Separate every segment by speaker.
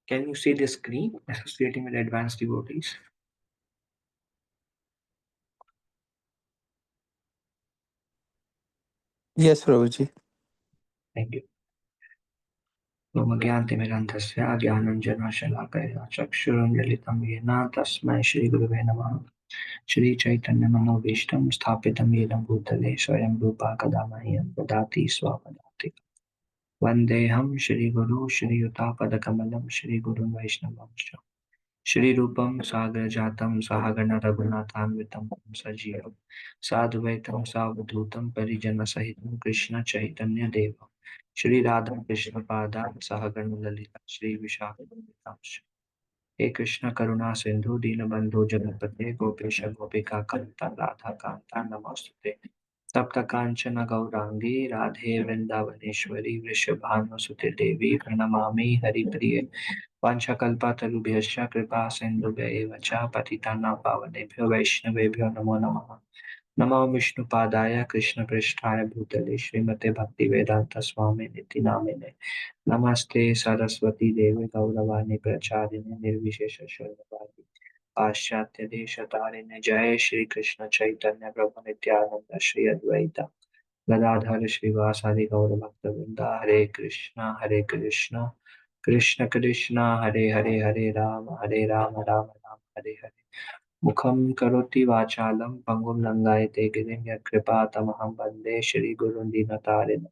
Speaker 1: Can you see the screen associating with advanced devotees?
Speaker 2: Yes, Prabhuji.
Speaker 1: Thank you. ज्ञानतिमिरन्धस्य ज्ञानञ्जनशलाकया चक्षुरुन्मिलितं येन तस्मै श्रीगुरुवे नमः। श्रीचैतन्यमनोभीष्टं स्थापितं येन भूतले स्वयं रूपा कदा मह्यं ददाति स्वपदाति। वन्देऽहं श्रीगुरू श्रीयुतापदकमलं श्रीगुरुं वैष्णवंश्च श्रीरूपं सागरजातं सहगण रघुनाथान्वितं सजीवं साद्वैतं सावधूतं परिजनसहितं कृष्णचैतन्यदेवं श्रीराधा कृष्णपादां सहगण ललिता श्रीविशाखान्वितांश्च हे कृष्ण करुणा सिंधु दीनबंधु जगतपते गोपेश गोपिका कांता राधा कांता नमोस्तुते तप्त कांचन गौरांगी राधे वृंदावनेश्वरी वृषभानुसुते देवी प्रणमामि हरिप्रिये वाञ्छाकल्पतरुभ्यश्च कृपा सिन्धुभ्य एव च पतितानां पावनेभ्यो वैष्णवेभ्यो नमो नमः। नमो विष्णुपादाय कृष्णपृष्ठाय भूतले श्रीमते भक्तिवेदांत स्वामी निति नामिने नमस्ते सरस्वती देवी गौरवाणी प्रचारिणे निर्विशेष शून्यवादी पाश्चात्य देशतारिणे जय श्री कृष्ण चैतन्य प्रभु नित्यानंद श्री अद्वैता गदाधर श्रीवासादि गौर भक्तवृंद हरे कृष्ण कृष्ण कृष्ण हरे हरे राम राम राम हरे हरे मुखं करोति वाचालं पङ्गुं लङ्घयते गिरिं यत्कृपातमहं वन्दे श्रीगुरुं दीनतारिणं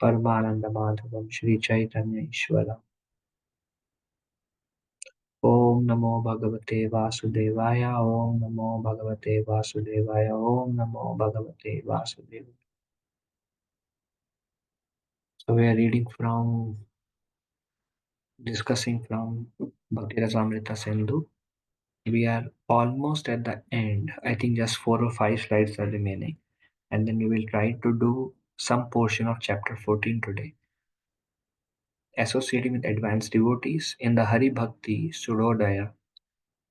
Speaker 1: परमानन्दमाधवं श्रीचैतन्य ईश्वरम्। ॐ नमो भगवते वासुदेवाय ॐ नमो भगवते वासुदेवाय ॐ नमो भगवते वासुदेवाय। So we are reading from, discussing from Bhakti Rasamrita Sindhu. We are almost at the end. I think just 4 or 5 slides are remaining, and then we will try to do some portion of chapter 14 today. Associating with advanced devotees in the Hari Bhakti Sudodaya,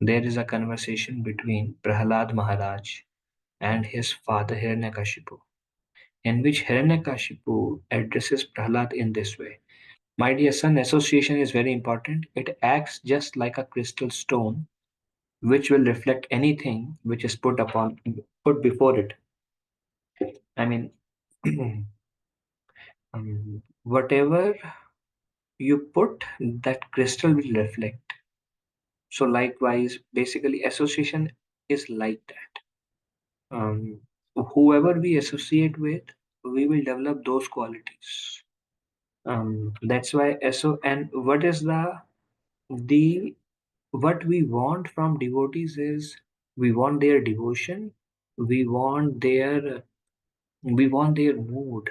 Speaker 1: there is a conversation between Prahlad Maharaj and his father Hiranyakashipu, in which Hiranyakashipu addresses Prahlad in this way. My dear son, association is very important. It acts just like a crystal stone which will reflect anything which is put before it. I mean, whatever you put, that crystal will reflect. So likewise, basically, association is like that. Whoever we associate with, we will develop those qualities. That's why and the what we want from devotees is we want their devotion, we want their mood,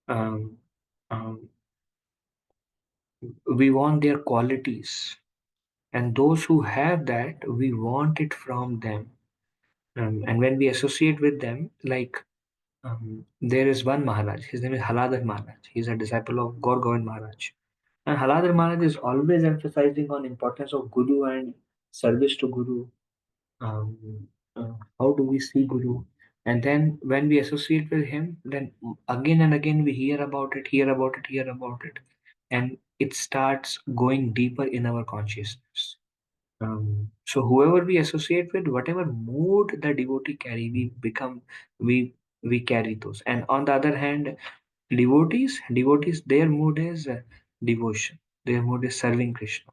Speaker 1: um, um, we want their qualities, and those who have that, we want it from them. And when we associate with them, like there is one Maharaj, his name is Haladar Maharaj. He's a disciple of Gaur Govind Maharaj. And Haladar Maharaj is always emphasizing on importance of Guru and service to Guru. Um, how do we see Guru? And then when we associate with him, then again and again we hear about it, hear about it, and it starts going deeper in our consciousness. So whoever we associate with, whatever mood the devotee carry, we carry those. And on the other hand, devotees, their mood is devotion. Their mood is serving Krishna.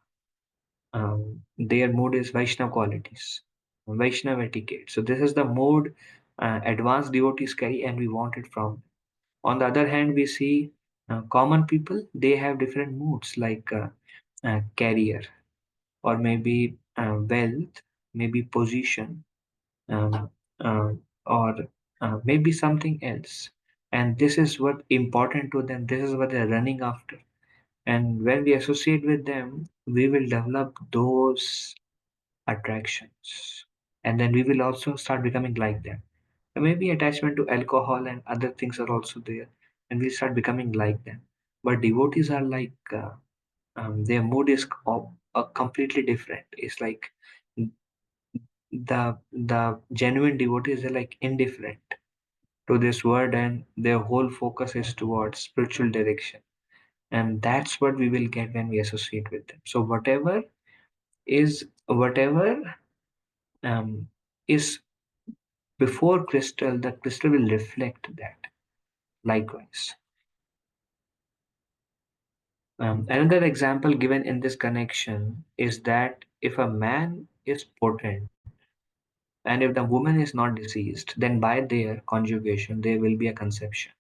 Speaker 1: Their mood is Vaishnava qualities, Vaishnava etiquette. So this is the mood advanced devotees carry, and we want it from. On the other hand, we see common people. They have different moods, like career, or maybe wealth, maybe position, um, uh, or maybe something else. And this is what important to them. This is what they're running after. And when we associate with them, we will develop those attractions, and then we will also start becoming like them. And maybe attachment to alcohol and other things are also there, and we start becoming like them. But devotees are like their mood is completely different. It's like the genuine devotees are like indifferent to this world, and their whole focus is towards spiritual direction. and that's what we will get when we associate with them. So whatever is before crystal, the crystal will reflect that. Likewise, another example given in this connection is that if a man is potent and if the woman is not deceased, then by their conjugation there will be a conception.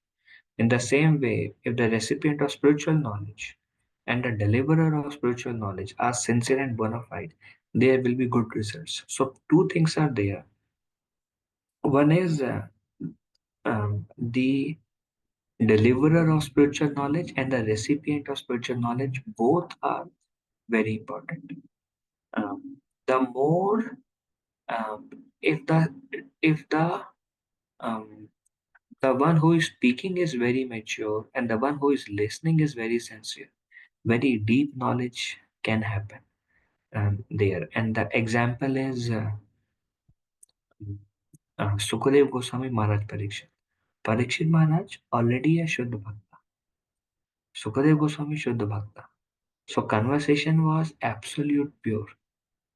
Speaker 1: In the same way, if the recipient of spiritual knowledge and the deliverer of spiritual knowledge are sincere and bona fide, there will be good results. So, two things are there. One is the deliverer of spiritual knowledge and the recipient of spiritual knowledge, both are very important. Um, the more, um, if um, the one who is speaking is very mature and the one who is listening is very sincere, very deep knowledge can happen there. And the example is Sukadev Goswami Maharaj Parikshit. Parikshit Maharaj already a Shuddha Bhakta. Sukadev Goswami Shuddha Bhakta. So conversation was absolute pure.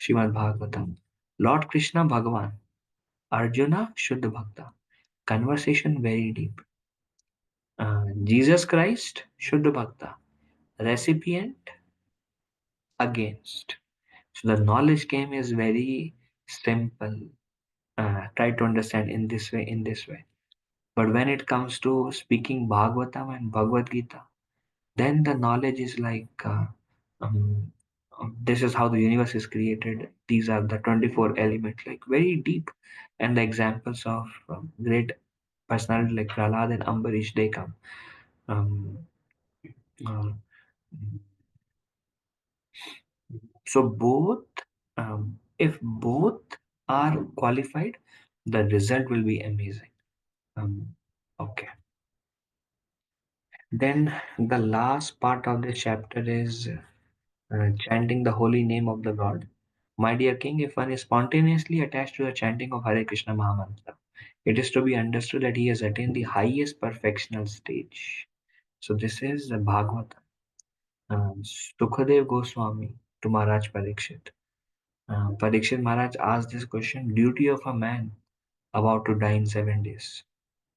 Speaker 1: Srimad Bhagavatam. Lord Krishna Bhagavan. Arjuna Shuddha Bhakta. Conversation very deep. Jesus Christ Shuddha Bhakta. Recipient against. So the knowledge game is very simple. Try to understand in this way, in this way. But when it comes to speaking Bhagavatam and Bhagavad Gita, then the knowledge is like um, this is how the universe is created. These are the 24 elements, like very deep. And the examples of great personality like Prahlad and Ambarish, they come. Um, uh, so if both are qualified, the result will be amazing. Um, okay. Then the last part of the chapter is chanting the holy name of the God. My dear king, if one is spontaneously attached to the chanting of Hare Krishna Mahamantra, it is to be understood that he has attained the highest perfectional stage. So this is the Bhagavata. Sukadev Goswami to Maharaj Parikshit. Parikshit Maharaj asked this question, duty of a man about to die in 7 days.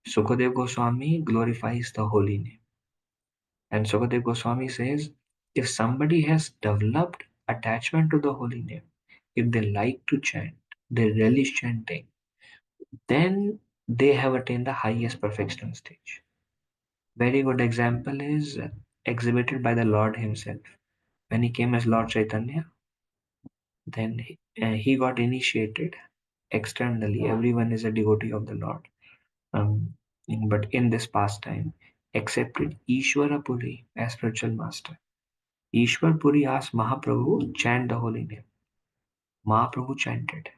Speaker 1: Sukadev Goswami glorifies the holy name. And Sukadev Goswami says, if somebody has developed attachment to the holy name, if they like to chant, they relish chanting, then they have attained the highest perfectional stage. Very good example is exhibited by the Lord himself. When he came as Lord Chaitanya, then he got initiated externally. Everyone is a devotee of the Lord. Um, but in this pastime, accepted Ishwara Puri as spiritual master. Ishwar Puri asked Mahaprabhu, chant the holy name. Mahaprabhu chanted,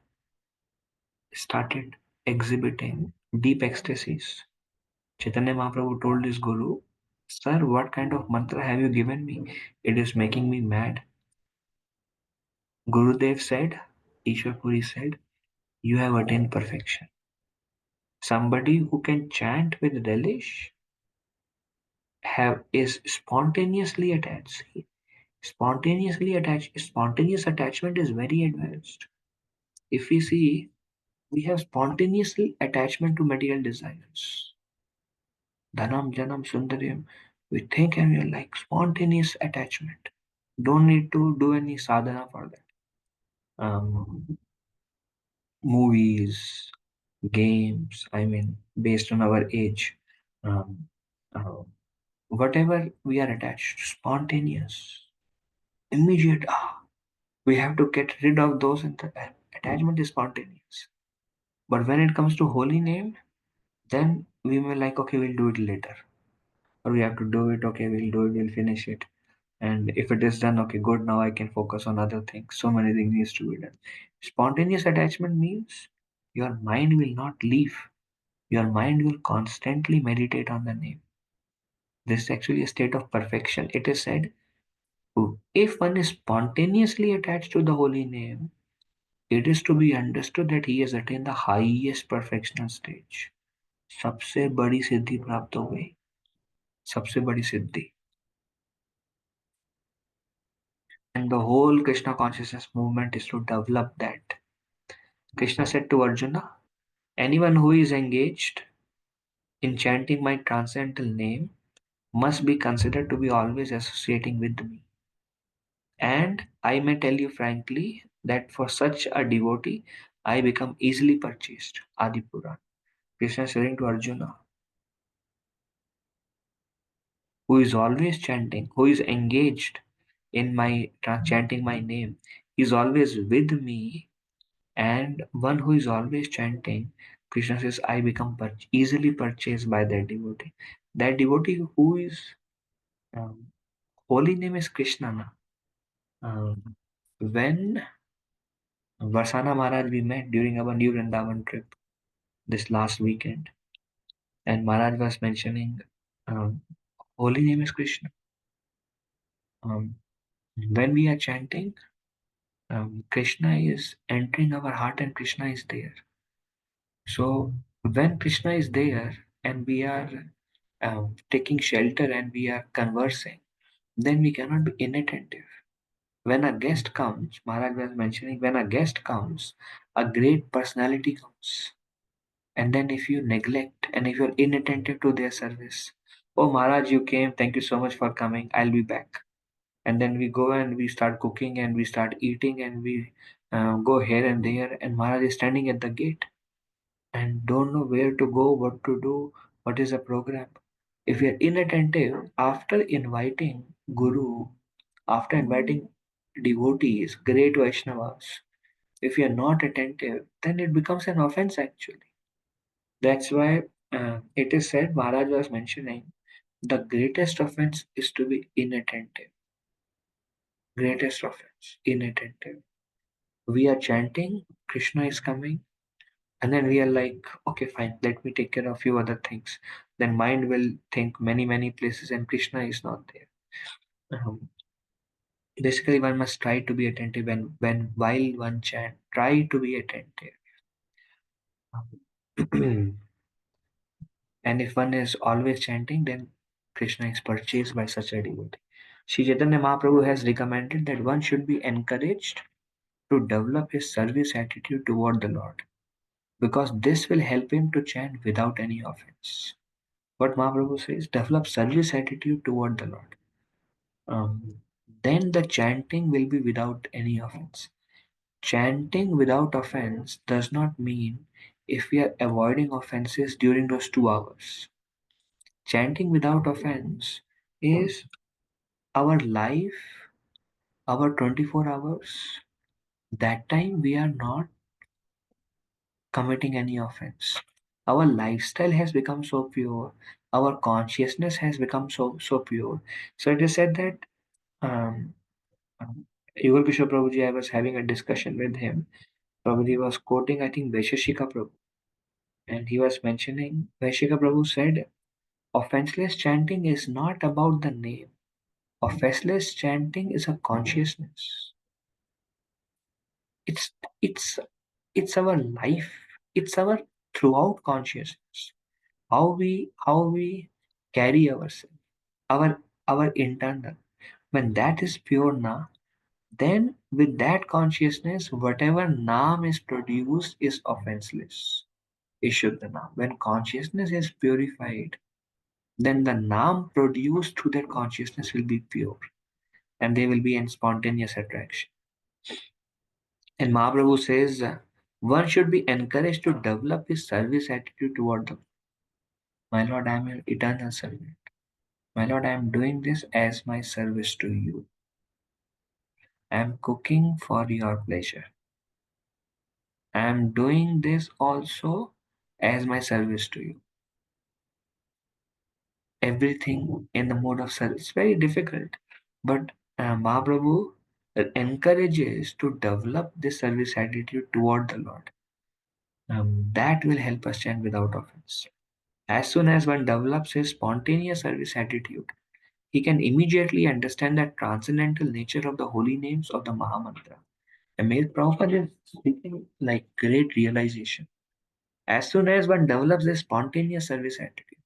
Speaker 1: started exhibiting deep ecstasies. Chaitanya Mahaprabhu told his guru, sir, what kind of mantra have you given me? It is making me mad. Gurudev said, Ishwar Puri said, you have attained perfection. Somebody who can chant with relish is spontaneously attached. Spontaneously attached. Spontaneous attachment is very advanced. If we see, we have spontaneously attachment to material desires. Dhanam, Janam, Sundaryam. We think and we are like spontaneous attachment. Don't need to do any sadhana for that. Movies, games, I mean, based on our age. Um, uh, Whatever we are attached, spontaneous, immediate. We have to get rid of those, and the attachment is spontaneous. But when it comes to holy name, then we may like, okay, we'll do it later, or we have to do it, okay, we'll do it, we'll finish it, and if it is done, okay, good, now I can focus on other things. So many things needs to be done. Spontaneous attachment means your mind will not leave. Your mind will constantly meditate on the name. This is actually a state of perfection. It is said, if one is spontaneously attached to the holy name, it is to be understood that he has attained the highest perfectional stage. सबसे बड़ी सिद्धि प्राप्त हो गई. सबसे बड़ी सिद्धि. And the whole Krishna consciousness movement is to develop that. Krishna said to Arjuna, anyone who is engaged in chanting my transcendental name must be considered to be always associating with me. And I may tell you frankly that for such a devotee, I become easily purchased. Adi Puran. Krishna is saying to Arjuna, who is always chanting, who is engaged in my chanting my name, is always with me, and one who is always chanting, Krishna says, I become easily purchased by that devotee. That devotee who is um, holy name is Krishna. Na? When Varsana Maharaj we met during our New Vrindavan trip this last weekend, and Maharaj was mentioning um, holy name is Krishna. Um, when we are chanting, Krishna is entering our heart and Krishna is there. So when Krishna is there and we are taking shelter and we are conversing, then we cannot be inattentive. When a guest comes, Maharaj was mentioning, when a guest comes, a great personality comes. And then if you neglect and if you're inattentive to their service, oh Maharaj, you came, thank you so much for coming, I'll be back. And then we go and we start cooking and we start eating and we go here and there, and Maharaj is standing at the gate and don't know where to go, what to do, what is the program. If we are inattentive, after inviting Guru, after inviting devotees, great Vaishnavas, if we are not attentive, then it becomes an offense actually. That's why it is said, Maharaj was mentioning, the greatest offense is to be inattentive. Greatest offense, inattentive. We are chanting, Krishna is coming, and then we are like, okay, fine, let me take care of few other things. Then mind will think many places and Krishna is not there. Basically, one must try to be attentive, and when while one chant, try to be attentive. And if one is always chanting, then Krishna is purchased by such a devotee. Sri Chaitanya Mahaprabhu has recommended that one should be encouraged to develop his service attitude toward the Lord, because this will help him to chant without any offense. What Mahaprabhu says, develop service attitude toward the Lord. Um, then the chanting will be without any offense. Chanting without offense does not mean if we are avoiding offenses during those 2 hours. Chanting without offense is our life, our 24 hours. That time we are not committing any offense. Our lifestyle has become so pure. Our consciousness has become so pure. So it is said that um, Yugal Kishore Prabhuji, I was having a discussion with him. Prabhuji was quoting, I think, Vaisheshika Prabhu. And he was mentioning, Vaisheshika Prabhu said, offenseless chanting is not about the name. Offenseless chanting is a consciousness. It's it's it's our life. It's our throughout consciousness. How we carry ourselves, our internal. When that is pure na, then with that consciousness, whatever naam is produced is offenseless. Is Shuddha naam. When consciousness is purified, then the naam produced through that consciousness will be pure, and they will be in spontaneous attraction. And Mahaprabhu says one should be encouraged to develop his service attitude toward them. My Lord, I am your eternal servant. My Lord, I am doing this as my service to you. I am cooking for your pleasure. I am doing this also as my service to you. Everything in the mode of service. It's very difficult. But Mahaprabhu encourages to develop this service attitude toward the Lord. That will help us chant without offense. As soon as one develops his spontaneous service attitude, he can immediately understand the transcendental nature of the holy names of the Mahamantra. And Mayor Prabhupada is speaking like great realization. As soon as one develops this spontaneous service attitude,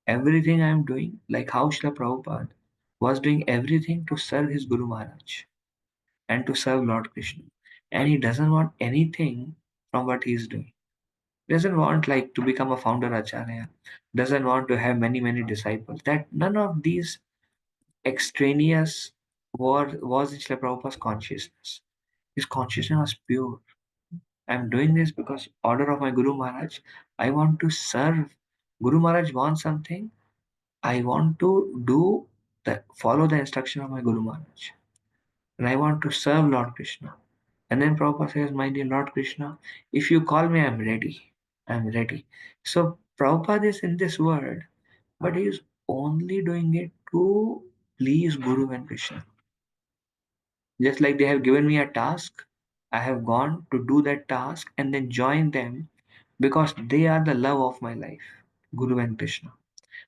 Speaker 1: everything I am doing, like how Srila Prabhupada was doing everything to serve his Guru Maharaj. and to serve Lord Krishna. And he doesn't want anything from what he's doing. Doesn't want like to become a founder acharya, doesn't want to have many disciples. That none of these extraneous was in Srila Prabhupada's consciousness. His consciousness was pure. I'm doing this because order of my Guru Maharaj. I want to serve. Guru Maharaj wants something. I want to do the follow the instruction of my Guru Maharaj. And I want to serve Lord Krishna. And then Prabhupada says, my dear Lord Krishna, if you call me, I'm ready. I'm ready. So Prabhupada is in this world, but he is only doing it to please Guru and Krishna. Just like they have given me a task, I have gone to do that task and then join them because they are the love of my life, Guru and Krishna.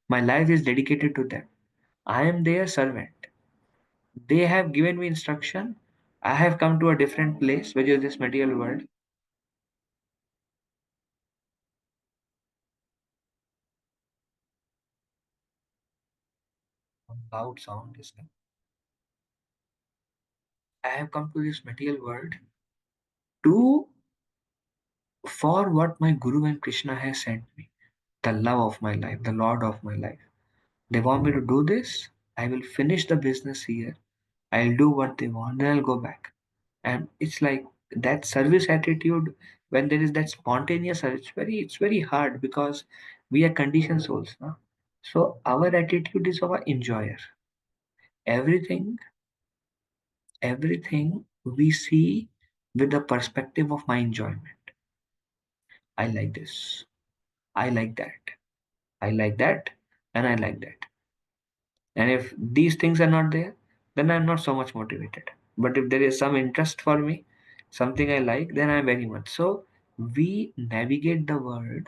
Speaker 1: My life is dedicated to them. I am their servant. They have given me instruction. I have come to a different place, which is this material world. Loud sound is coming. I have come to this material world to for what my Guru and Krishna has sent me, the love of my life, the Lord of my life. They want me to do this. I will finish the business here. I'll do what they want, then I'll go back. And it's like that service attitude when there is that spontaneous service, it's very hard because we are conditioned souls. No? So our attitude is of an enjoyer. Everything, everything we see with the perspective of my enjoyment. I like this. I like that. I like that. And I like that. And if these things are not there, then I'm not so much motivated. But if there is some interest for me, something I like, then I'm very much. So we navigate the world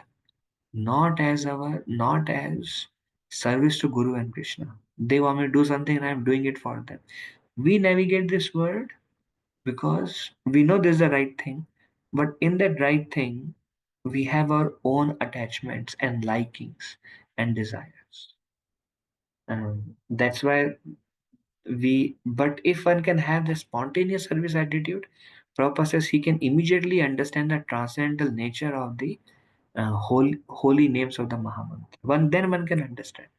Speaker 1: not as service to Guru and Krishna. They want me to do something and I'm doing it for them. We navigate this world because we know this is the right thing, but in that right thing, we have our own attachments and likings and desires. That's why but if one can have the spontaneous service attitude, Prabhupada says he can immediately understand the transcendental nature of the holy names of the Mahamantra. Then one can understand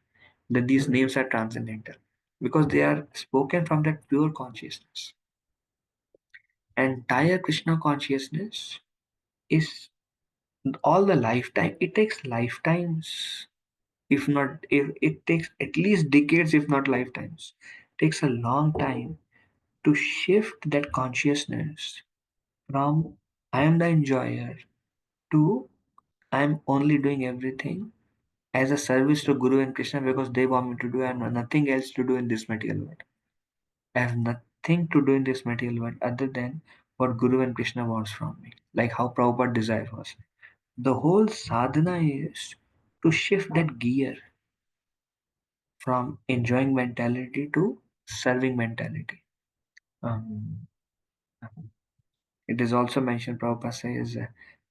Speaker 1: that these names are transcendental because they are spoken from that pure consciousness. Entire Krishna consciousness is all the lifetime. It takes lifetimes, if it takes at least decades, if not lifetimes. It takes a long time to shift that consciousness from I am the enjoyer to I am only doing everything as a service to Guru and Krishna because they want me to do and nothing else to do in this material world. I have nothing to do in this material world other than what Guru and Krishna wants from me. Like how Prabhupada desire was. The whole sadhana is to shift that gear from enjoying mentality to serving mentality. Um, It is also mentioned, Prabhupada says,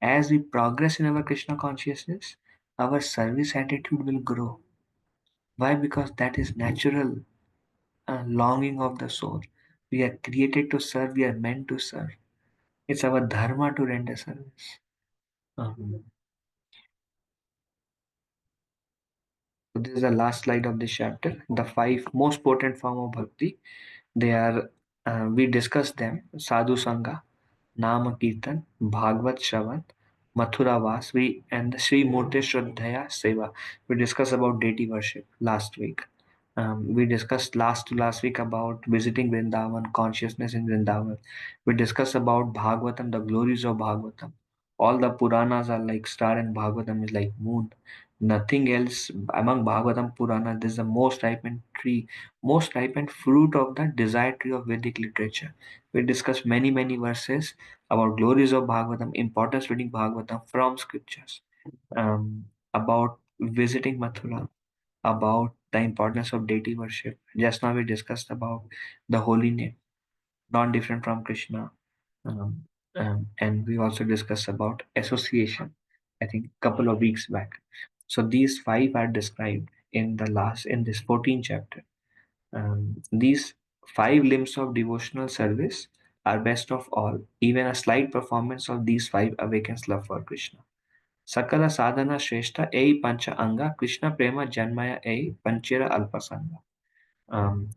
Speaker 1: as we progress in our Krishna consciousness, our service attitude will grow. Why? Because that is natural longing of the soul. We are created to serve, we are meant to serve. It's our dharma to render service. Um, so this is the last slide of this chapter. The five most potent form of bhakti. They are, we discussed them, sadhu sangha, Nama Kirtan, Bhagavad Shravan, Mathura Vas, and the Sri Murti Shraddhaya Seva. We discussed about deity worship last week. We discussed last week about visiting Vrindavan, consciousness in Vrindavan. We discussed about Bhagavatam, the glories of Bhagavatam. All the Puranas are like star and Bhagavatam is like moon. Nothing else among Bhagavatam Purana. This is the most ripened tree, most ripened fruit of the desired tree of Vedic literature. We discussed many verses about glories of Bhagavatam, importance reading Bhagavatam from scriptures, about visiting Mathura, about the importance of deity worship. Just now we discussed about the holy name, non different from Krishna. Um, and we also discussed about association, I think a couple of weeks back. So these five are described in this 14th chapter. These five limbs of devotional service are best of all. Even a slight performance of these five awakens love for Krishna. Sakala sadhana shrestha ei pancha anga Krishna prema janmaya ei panchira alpasanga.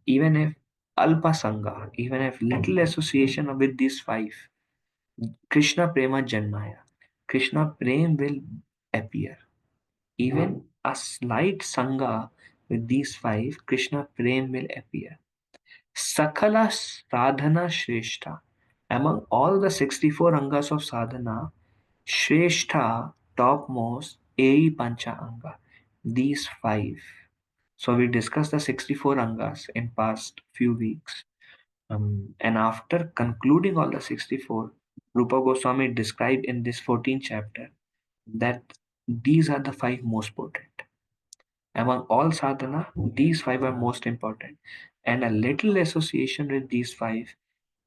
Speaker 1: Even if alpasanga, even if little association with these five, Krishna prema janmaya, Krishna prem will appear. Even a slight sangha with these five, Krishna prem will appear. Sakala sadhana shrestha. Among all the 64 angas of sadhana, Shrestha, topmost, Ei Pancha Anga. These five. So we discussed the 64 angas in past few weeks. And after concluding all the 64, Rupa Goswami described in this 14th chapter that these are the five most potent. Among all sadhana, these five are most important. And a little association with these five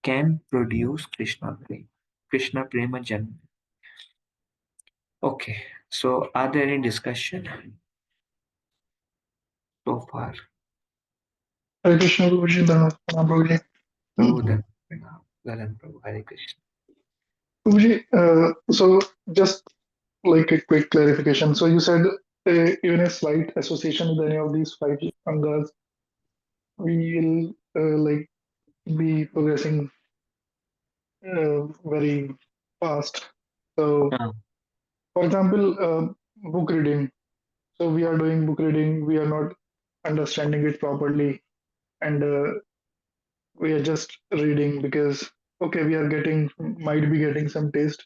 Speaker 1: can produce Krishna Prema. Krishna Prema Janma. Okay, so are there any discussion so far?
Speaker 2: Hare Krishna Guruji, Dhanavad Pranam Prabhuji.
Speaker 1: Prabhu Dhan, Pranam, Galan Prabhu, Hare Krishna.
Speaker 2: Guruji, so just like a quick clarification. So you said even a slight association with any of these five angas, we will like be progressing very fast. So,
Speaker 1: Ah,
Speaker 2: for example, book reading. So we are doing book reading, we are not understanding it properly, and we are just reading because okay, we are getting might be getting some taste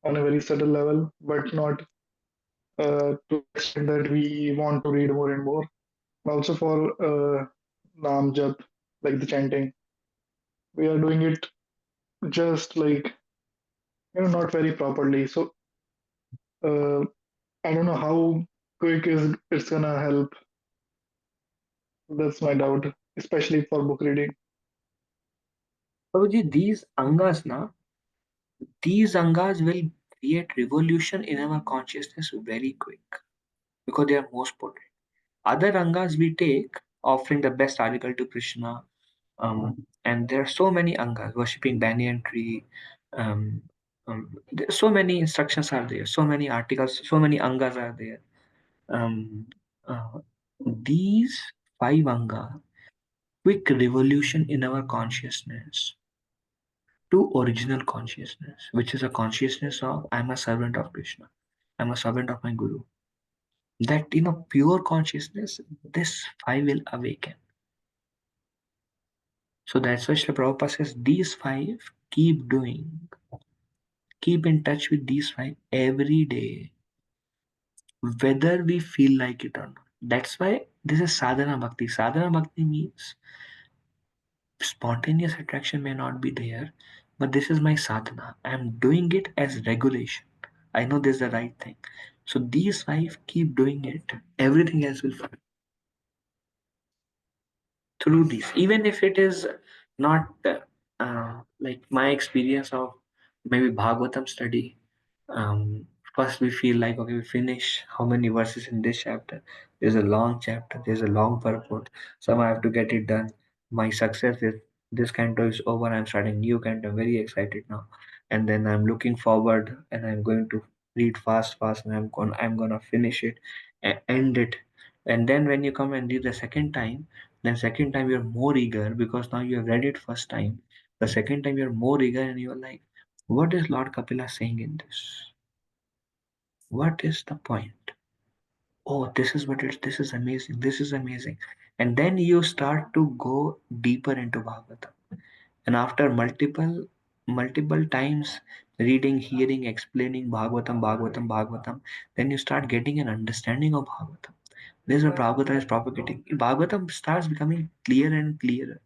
Speaker 2: on a very subtle level, but not to the extent that we want to read more and more. Also for Nam Jap, like the chanting, we are doing it just like not very properly. So uh, I don't know how quick is it's gonna help. That's my doubt, especially for book reading.
Speaker 1: Prabhuji, these angas will create revolution in our consciousness very quick because they are most potent. Other angas we take, offering the best article to Krishna, and there are so many angas, worshipping banyan tree. Um, so many instructions are there, so many articles, so many angas are there. Um, uh, these five anga, quick revolution in our consciousness to original consciousness, which is a consciousness of I'm a servant of Krishna, I'm a servant of my Guru. That pure consciousness, this five will awaken. So that's why Srila Prabhupada says these five keep doing, keep in touch with these five every day, whether we feel like it or not. That's why this is sadhana bhakti. Sadhana bhakti means spontaneous attraction may not be there, but this is my sadhana. I'm doing it as regulation. I know this is the right thing. So these five keep doing it, everything else will follow through these. Even if it is not like my experience of maybe Bhagavatam study. Um, First we feel like okay, we finish how many verses in this chapter. There's a long chapter, there's a long purport. So I have to get it done. My success is this canto is over. I'm starting new canto. I'm very excited now, and then I'm looking forward, and I'm going to read fast, and I'm gonna finish it, and end it. And then when you come and read the second time, then second time you're more eager because now you have read it first time. The second time you're more eager, and you're like, what is Lord Kapila saying in this? What is the point? Oh, this is what it this is amazing, this is amazing. And then you start to go deeper into Bhagavatam. And after multiple times reading, hearing, explaining Bhagavatam, then you start getting an understanding of Bhagavatam. This is what Bhagavatam is propagating. Bhagavatam starts becoming clearer and clearer.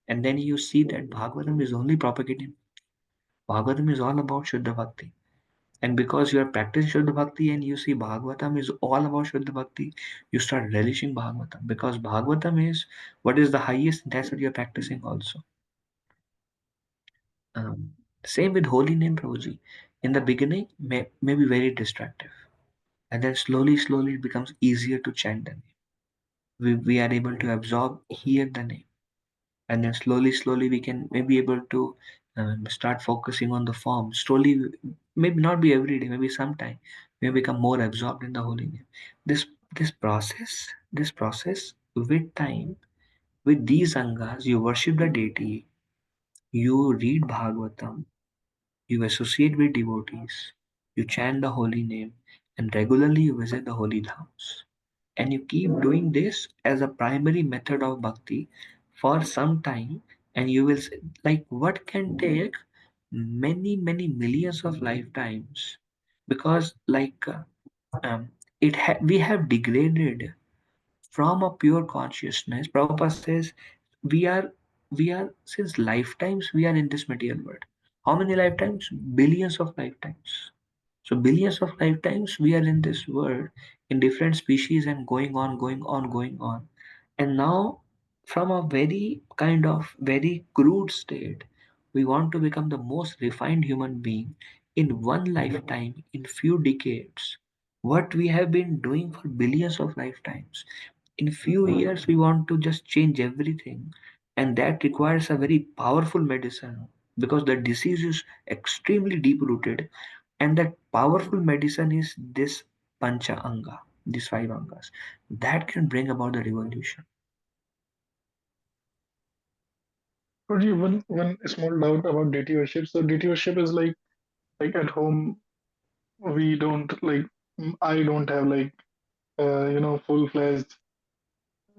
Speaker 1: And then you see that Bhagavatam is only propagating. Bhagavatam is all about Shuddha Bhakti. And because you are practicing Shuddha Bhakti and you see Bhagavatam is all about Shuddha Bhakti, you start relishing Bhagavatam because Bhagavatam is what is the highest, that's what you are practicing also. Um, Same with holy name, Prabhuji. In the beginning, may be very distractive, and then slowly it becomes easier to chant the name. We are able to absorb, hear the name. and then slowly we can maybe able to start focusing on the form. Slowly, maybe not be every day, maybe sometime, we become more absorbed in the holy name. This this process with time, with these angas, you worship the deity, you read Bhagavatam, you associate with devotees, you chant the holy name, and regularly you visit the holy dhams. And you keep doing this as a primary method of bhakti for some time, and you will like what can take many millions of lifetimes, because we have degraded from a pure consciousness. Prabhupada says we are we are since lifetimes we are in this material world. How many lifetimes? Billions of lifetimes. So billions of lifetimes we are in this world in different species and going on. And now, from a very kind of very crude state, we want to become the most refined human being in one lifetime, in few decades. What we have been doing for billions of lifetimes. In few years, we want to just change everything, and that requires a very powerful medicine because the disease is extremely deep rooted, and that powerful medicine is this pancha anga, these five angas, that can bring about the revolution.
Speaker 2: Could you one small doubt about deity worship? So deity worship is like at home we don't like I don't have like full fledged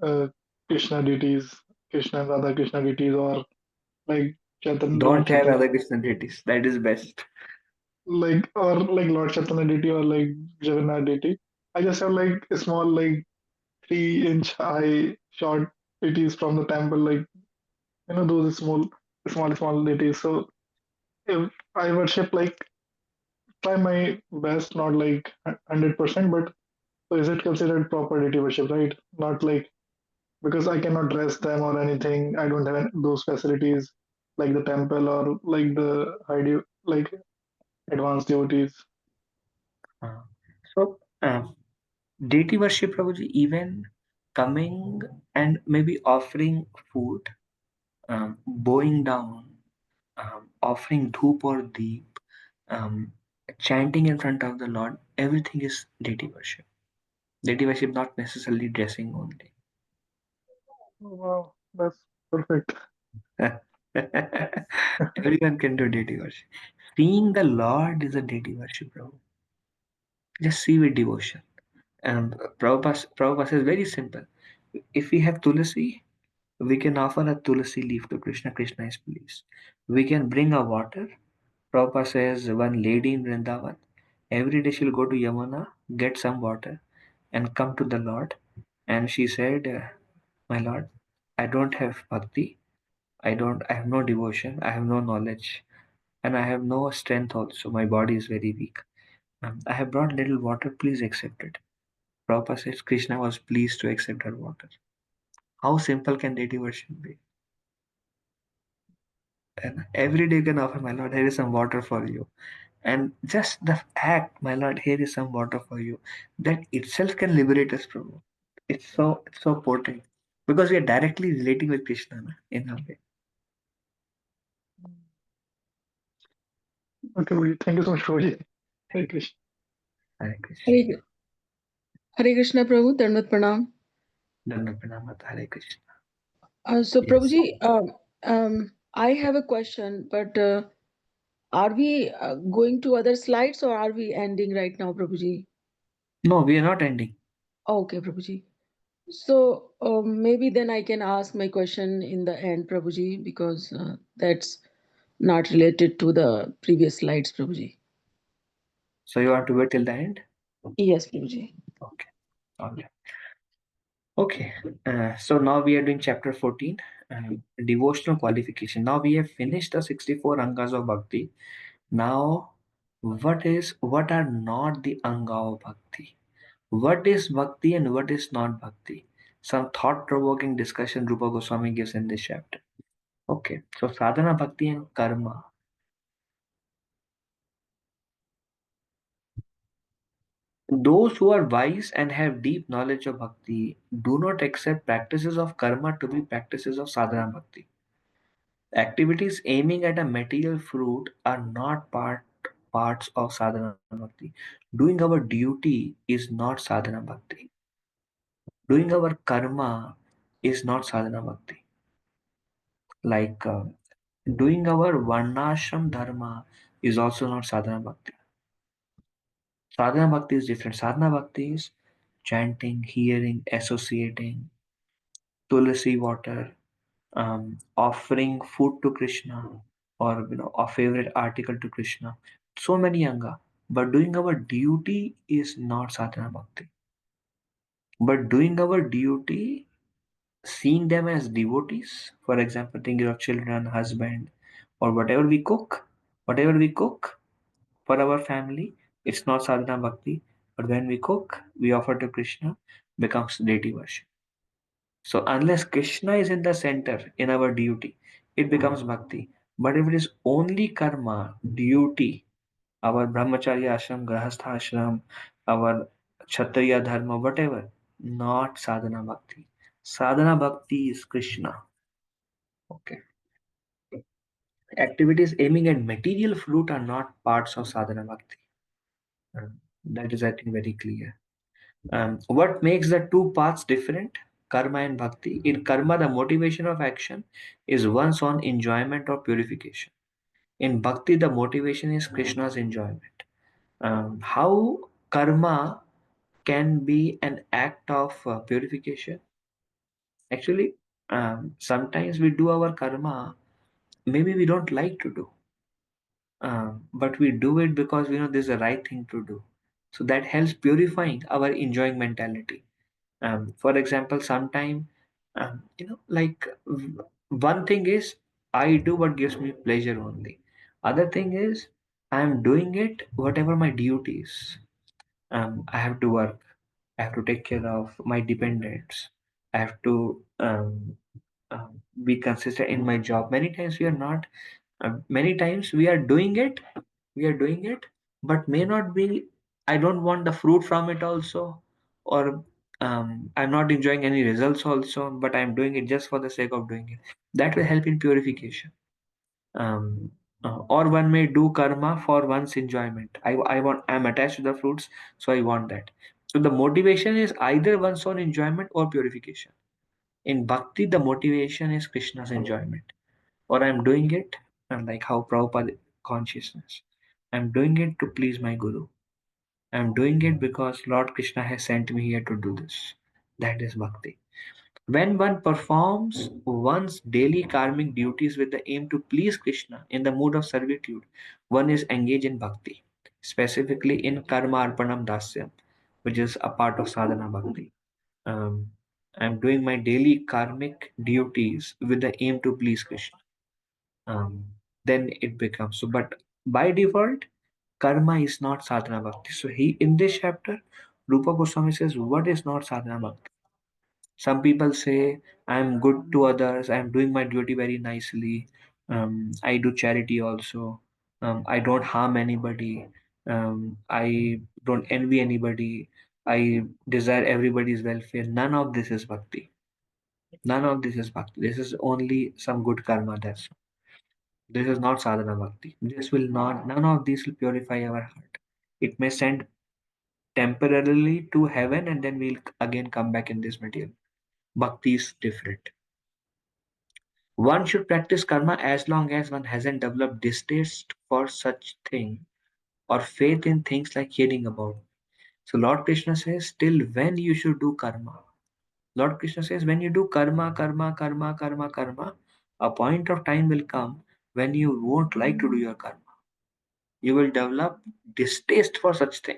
Speaker 2: uh, Krishna deities, Krishna and Radha Krishna deities, or like Lord
Speaker 1: Don't have
Speaker 2: Chaitanya,
Speaker 1: other Krishna deities. That is best.
Speaker 2: like Lord Chaitanya deity or like Jagannath deity. I just have like a small 3 inch high short deities from the temple, like those small deities. So if I worship try my best, not like 100%, but so is it considered proper deity worship, right? Not like because I cannot dress them or anything. I don't have those facilities like the temple or like the like advanced devotees.
Speaker 1: Uh, so, deity worship, Prabhuji, even coming and maybe offering food, bowing down, offering dhoop or deep, um, chanting in front of the Lord, everything is deity worship. Deity worship, not necessarily dressing only.
Speaker 2: Oh, wow, that's perfect.
Speaker 1: Everyone can do deity worship. Seeing the Lord is a deity worship, bro. Just see with devotion. Prabhupada says very simple. If we have tulasi, we can offer a tulasi leaf to Krishna. Krishna is pleased. We can bring a water. Prabhupada says one lady in Vrindavan, every day she'll go to Yamuna, get some water, and come to the Lord. And she said, my Lord, I don't have bhakti. I have no devotion. I have no knowledge. And I have no strength also. My body is very weak. I have brought little water. Please accept it. Prabhupada says Krishna was pleased to accept her water. How simple can deity worship be? And every day you can offer, my Lord, here is some water for you. And just the act, my Lord, here is some water for you, that itself can liberate us, Prabhu. It's so potent. Because we are directly relating with Krishna na, in a way.
Speaker 2: Okay, well, thank you so much, Roji. Hare Krishna.
Speaker 1: Hare Krishna.
Speaker 3: Hare, Hare Krishna Prabhu, Dandavat Pranam.
Speaker 1: Danda Pranamata, Hare Krishna.
Speaker 3: So
Speaker 1: Yes.
Speaker 3: Prabhuji, I have a question, but are we going to other slides or are we ending right now, Prabhuji?
Speaker 1: No, we are not ending.
Speaker 3: Okay, Prabhuji. So maybe then I can ask my question in the end, Prabhuji, because that's not related to the previous slides, Prabhuji.
Speaker 1: So you want to wait till the end?
Speaker 3: Yes, Prabhuji.
Speaker 1: Okay. All right. Okay. So now we are doing chapter 14, devotional qualification. Now we have finished the 64 angas of bhakti. Now, what are not the anga of bhakti? What is bhakti and what is not bhakti? Some thought-provoking discussion Rupa Goswami gives in this chapter. Okay, so sadhana, bhakti, and karma. Those who are wise and have deep knowledge of bhakti do not accept practices of karma to be practices of sadhana bhakti. Activities aiming at a material fruit are not parts of sadhana bhakti. Doing our duty is not sadhana bhakti. Doing our karma is not sadhana bhakti. Like doing our varnashram dharma is also not sadhana bhakti. Sadhana bhakti is different. Sadhana bhakti is chanting, hearing, associating, tulsi water, offering food to Krishna, or a favorite article to Krishna. So many anga. But doing our duty is not sadhana bhakti. But doing our duty, seeing them as devotees, for example, thinking of children, husband, or whatever we cook for our family, it's not sadhana bhakti. But when we cook, we offer to Krishna, becomes deity worship. So unless Krishna is in the center in our duty, it becomes bhakti. But if it is only karma, duty, our brahmacharya ashram, grahastha ashram, our kshatriya dharma, whatever, not sadhana bhakti. Sadhana bhakti is Krishna. Okay. Activities aiming at material fruit are not parts of sadhana bhakti. That is, I think, very clear. What makes the two paths different? Karma and bhakti. In karma, the motivation of action is one's own enjoyment or purification. In bhakti, the motivation is Krishna's enjoyment. How karma can be an act of purification? Actually, sometimes we do our karma, maybe we don't like to do, but we do it because we know this is the right thing to do. So that helps purifying our enjoying mentality. For example, sometime, like one thing is I do what gives me pleasure only. Other thing is I am doing it whatever my duty is. I have to work. I have to take care of my dependents. I have to be consistent in my job. Many times we are not. Many times we are doing it. We are doing it, but may not be. I don't want the fruit from it also, or I'm not enjoying any results also. But I'm doing it just for the sake of doing it. That will help in purification. um, or one may do karma for one's enjoyment. I'm attached to the fruits, so I want that. So the motivation is either one's own enjoyment or purification. In bhakti, the motivation is Krishna's enjoyment, or I'm doing it, and like how Prabhupada consciousness, I'm doing it to please my guru. I'm doing it because Lord Krishna has sent me here to do this. That is bhakti. When one performs one's daily karmic duties with the aim to please Krishna in the mood of servitude, one is engaged in bhakti, specifically in karma arpanam dasyam, which is a part of sadhana bhakti. Um, I'm doing my daily karmic duties with the aim to please Krishna. Um, then it becomes so. But by default, karma is not sadhana bhakti. So he in this chapter, Rupa Goswami says, what is not sadhana bhakti? Some people say I'm good to others, I'm doing my duty very nicely, I do charity also, I don't harm anybody, I don't envy anybody, I desire everybody's welfare. None of this is bhakti. None of this is bhakti. This is only some good karma. This is not sadhana bhakti. This will not, none of these will purify our heart. It may send temporarily to heaven and then we'll again come back in this material. Bhakti is different. One should practice karma as long as one hasn't developed distaste for such thing or faith in things like hearing about. So Lord Krishna says, till when you should do karma. Lord Krishna says, when you do karma, karma, karma, karma, karma, a point of time will come when you won't like to do your karma. You will develop distaste for such thing.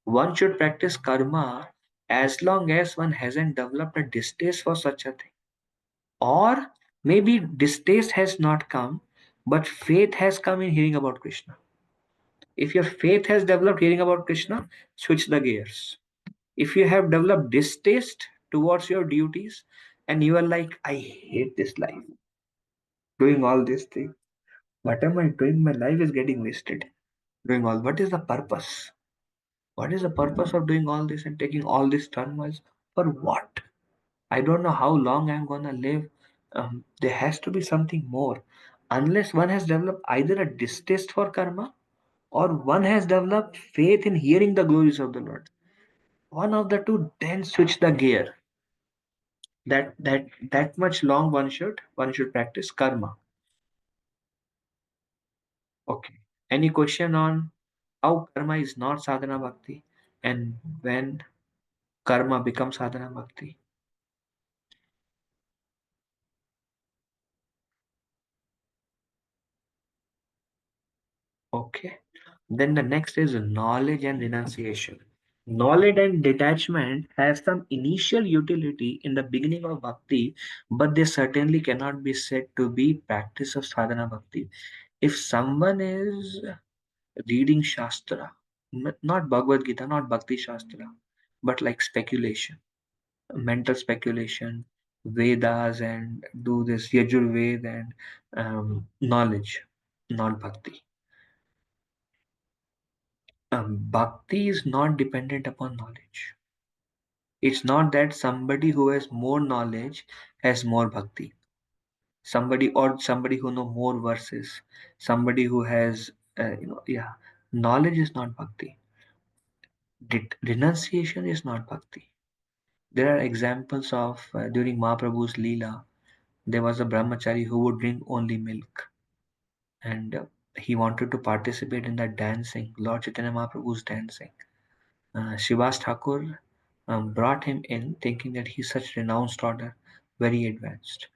Speaker 1: One should practice karma as long as one hasn't developed a distaste for such a thing. Or maybe distaste has not come, but faith has come in hearing about Krishna. If your faith has developed hearing about Krishna, switch the gears. If you have developed distaste towards your duties and you are like, I hate this life, doing all these things. What am I doing? My life is getting wasted. Doing all. What is the purpose? What is the purpose of doing all this and taking all these turmoils? For what? I don't know how long I'm gonna live. There has to be something more. Unless one has developed either a distaste for karma or one has developed faith in hearing the glories of the Lord. One of the two, then switch the gear. That much long one should practice karma. Okay. Any question on how karma is not sadhana bhakti and when karma becomes sadhana bhakti? Okay. Then the next is knowledge and renunciation. Knowledge and detachment have some initial utility in the beginning of bhakti, but they certainly cannot be said to be practice of sadhana bhakti. If someone is reading Shastra, not Bhagavad Gita, not Bhakti Shastra, but like speculation, mental speculation, Vedas, and do this Yajurved and knowledge, not Bhakti. Bhakti is not dependent upon knowledge. It's not that somebody who has more knowledge has more bhakti. Somebody who know more verses, somebody who has yeah, knowledge is not bhakti. Renunciation is not bhakti. There are examples of during Mahaprabhu's Leela, there was a brahmachari who would drink only milk, and he wanted to participate in that dancing, Lord Chaitanya Mahaprabhu's dancing. Shivas Thakur brought him in thinking that he's such renounced order, very advanced.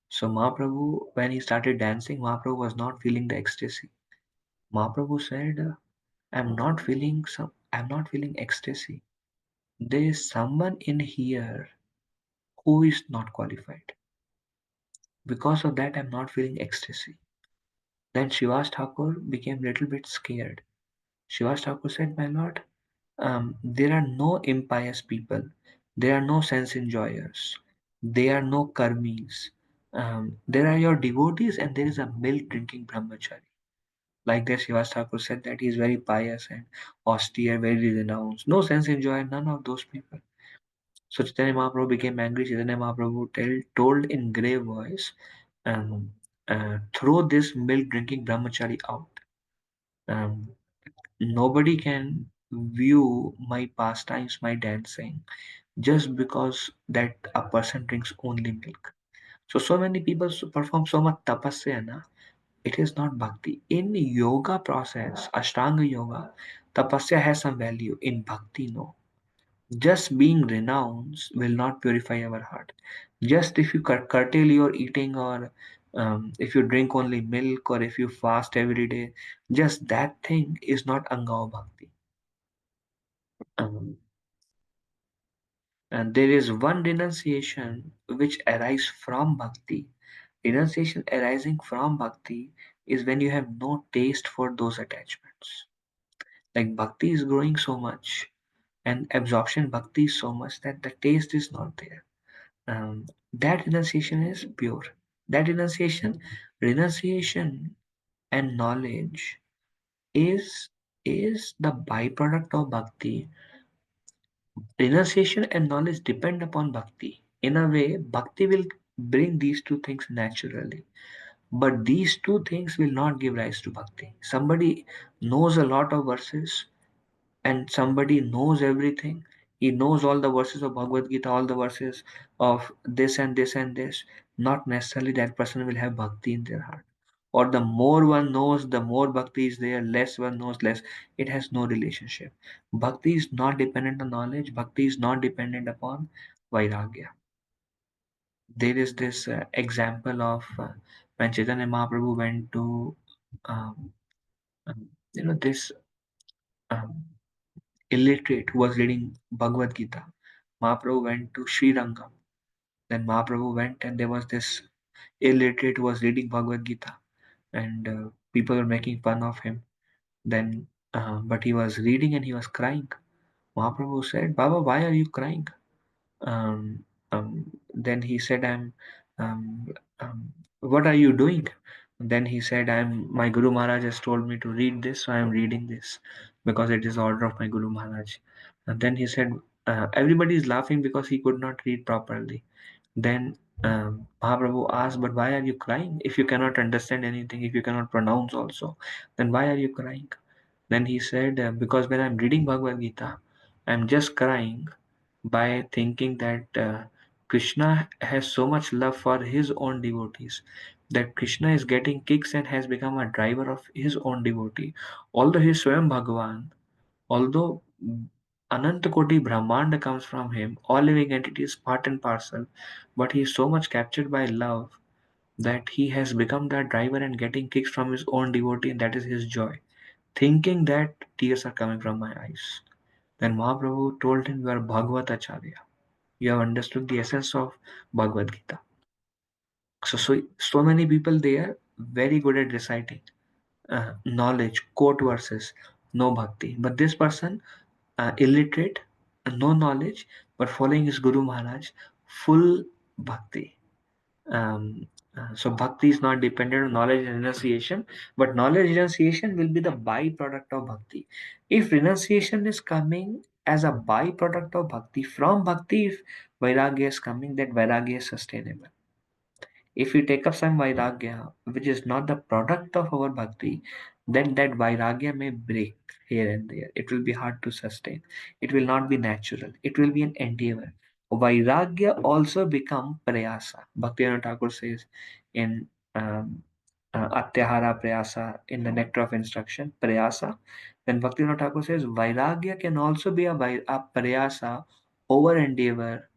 Speaker 1: So Mahaprabhu, when he started dancing, Mahaprabhu was not feeling the ecstasy. Mahaprabhu said, I'm not feeling ecstasy. There is someone in here who is not qualified. Because of that, I'm not feeling ecstasy. Then Shivas Thakur became a little bit scared. Shivas Thakur said, my lord, there are no impious people. There are no sense enjoyers. There are no karmis. There are your devotees, and there is a milk drinking brahmachari. Like that, Shivas Thakur said that he is very pious and austere, very renounced. No sense enjoyer, none of those people. So Chaitanya Mahaprabhu became angry. Chaitanya Mahaprabhu told in grave voice, um, throw this milk drinking brahmachari out. Um, Nobody can view my pastimes, my dancing, just because that a person drinks only milk. So many people perform so much tapasya, na? It is not bhakti. In yoga process, Ashtanga yoga, tapasya has some value. In bhakti, no. Just being renounced will not purify our heart. Just if you curtail your eating, or if you drink only milk, or if you fast every day, just that thing is not Angao Bhakti. Um, and there is one renunciation which arises from bhakti. Renunciation arising from bhakti is when you have no taste for those attachments. Like bhakti is growing so much, and absorption bhakti is so much that the taste is not there. That renunciation is pure. That renunciation and knowledge is the byproduct of bhakti. Renunciation and knowledge depend upon bhakti. In a way, bhakti will bring these two things naturally. But these two things will not give rise to bhakti. Somebody knows a lot of verses and somebody knows everything. He knows all the verses of Bhagavad Gita, all the verses of this and this and this. Not necessarily that person will have bhakti in their heart. Or the more one knows, the more bhakti is there, less one knows, less. It has no relationship. Bhakti is not dependent on knowledge, bhakti is not dependent upon vairagya. There is this example of when Chaitanya Mahaprabhu went to um, this um, illiterate who was reading Bhagavad Gita. Mahaprabhu went to Sri Rangam. Then Mahaprabhu went, and there was this illiterate who was reading Bhagavad Gita, and people were making fun of him. Then, but he was reading and he was crying. Mahaprabhu said, Baba, why are you crying? Um, then he said, um, what are you doing? Then he said, my Guru Maharaj has told me to read this, so I am reading this because it is order of my Guru Maharaj. And then he said, everybody is laughing because he could not read properly. Then Mahaprabhu asked, but why are you crying? If you cannot understand anything, if you cannot pronounce also, then why are you crying? Then he said, because when I'm reading Bhagavad Gita, I'm just crying by thinking that Krishna has so much love for his own devotees that Krishna is getting kicks and has become a driver of his own devotee. Although he is Swayam Bhagavan, although Ananta Koti Brahmanda comes from him, all living entities part and parcel, but he is so much captured by love that he has become that driver and getting kicks from his own devotee, and that is his joy. Thinking that tears are coming from my eyes. Then Mahaprabhu told him, you are Bhagavad Acharya. You have understood the essence of Bhagavad Gita. So many people there very good at reciting knowledge, quote verses, no bhakti. But this person, illiterate, no knowledge, but following his Guru Maharaj, full bhakti. So bhakti is not dependent on knowledge and renunciation, but knowledge and renunciation will be the byproduct of bhakti. If renunciation is coming as a byproduct of bhakti, from bhakti, if vairagya is coming, that vairagya is sustainable. If we take up some vairagya, which is not the product of our bhakti, then that vairagya may break here and there. It will be hard to sustain. It will not be natural. It will be an endeavor. Vairagya also become prayasa. Bhaktivinoda Thakur says in Atyahara Prayasa, in the Nectar of Instruction, prayasa. Then Bhaktivinoda Thakur says vairagya can also be a prayasa over endeavor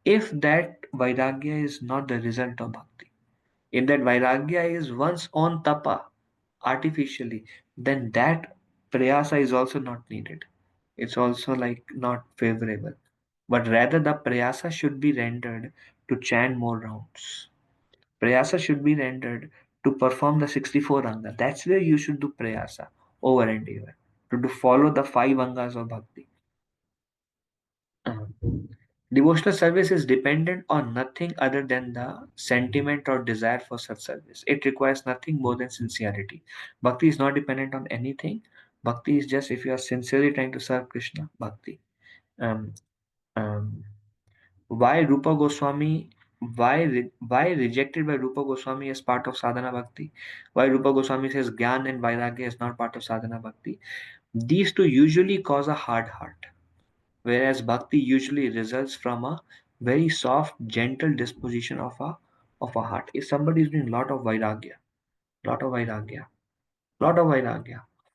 Speaker 1: if that vairagya is not the result of bhakti. If that vairagya is one's own tapa artificially, then that prayasa is also not needed. It's also like not favorable. But rather the prayasa should be rendered to chant more rounds. Prayasa should be rendered to perform the 64 anga. That's where you should do prayasa over and over. To follow the five angas of bhakti. Devotional service is dependent on nothing other than the sentiment or desire for such service. It requires nothing more than sincerity. Bhakti is not dependent on anything. Bhakti is just if you are sincerely trying to serve Krishna, bhakti. Um, um, why Rupa Goswami? Why rejected by Rupa Goswami as part of sadhana bhakti? Why Rupa Goswami says Gyan and Vairagya is not part of sadhana bhakti? These two usually cause a hard heart, whereas bhakti usually results from a very soft, gentle disposition of a heart. If somebody is doing lot of vairagya, lot of vairagya,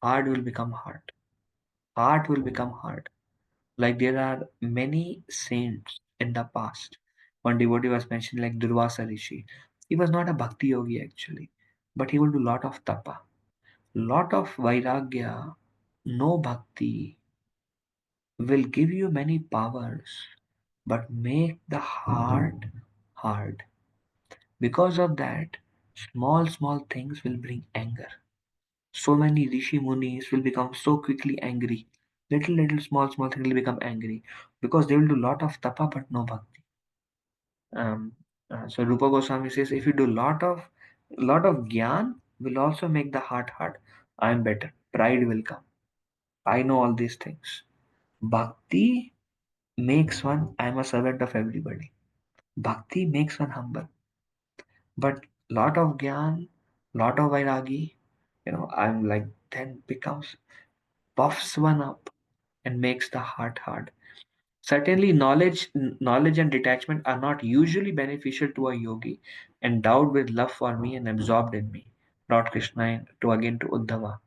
Speaker 1: heart will become hard. Heart will become hard. Like there are many saints in the past. One devotee was mentioned like Durvasa Rishi. He was not a bhakti yogi actually, but he will do lot of tapa, lot of vairagya, no bhakti will give you many powers but make the heart hard. Because of that, small things will bring anger. So many rishi munis will become so quickly angry. Little small things will become angry because they will do lot of tapa but no bhakti. Um, so Rupa Goswami says if you do lot of gyan will also make the heart hard. I am better. Pride will come. I know all these things. Bhakti makes one. I am a servant of everybody. Bhakti makes one humble. But lot of gyan, lot of vairagi, I'm like then becomes puffs one up and makes the heart hard. Certainly, knowledge and detachment are not usually beneficial to a yogi, endowed with love for me and absorbed in me. Lord Krishna to Uddhava.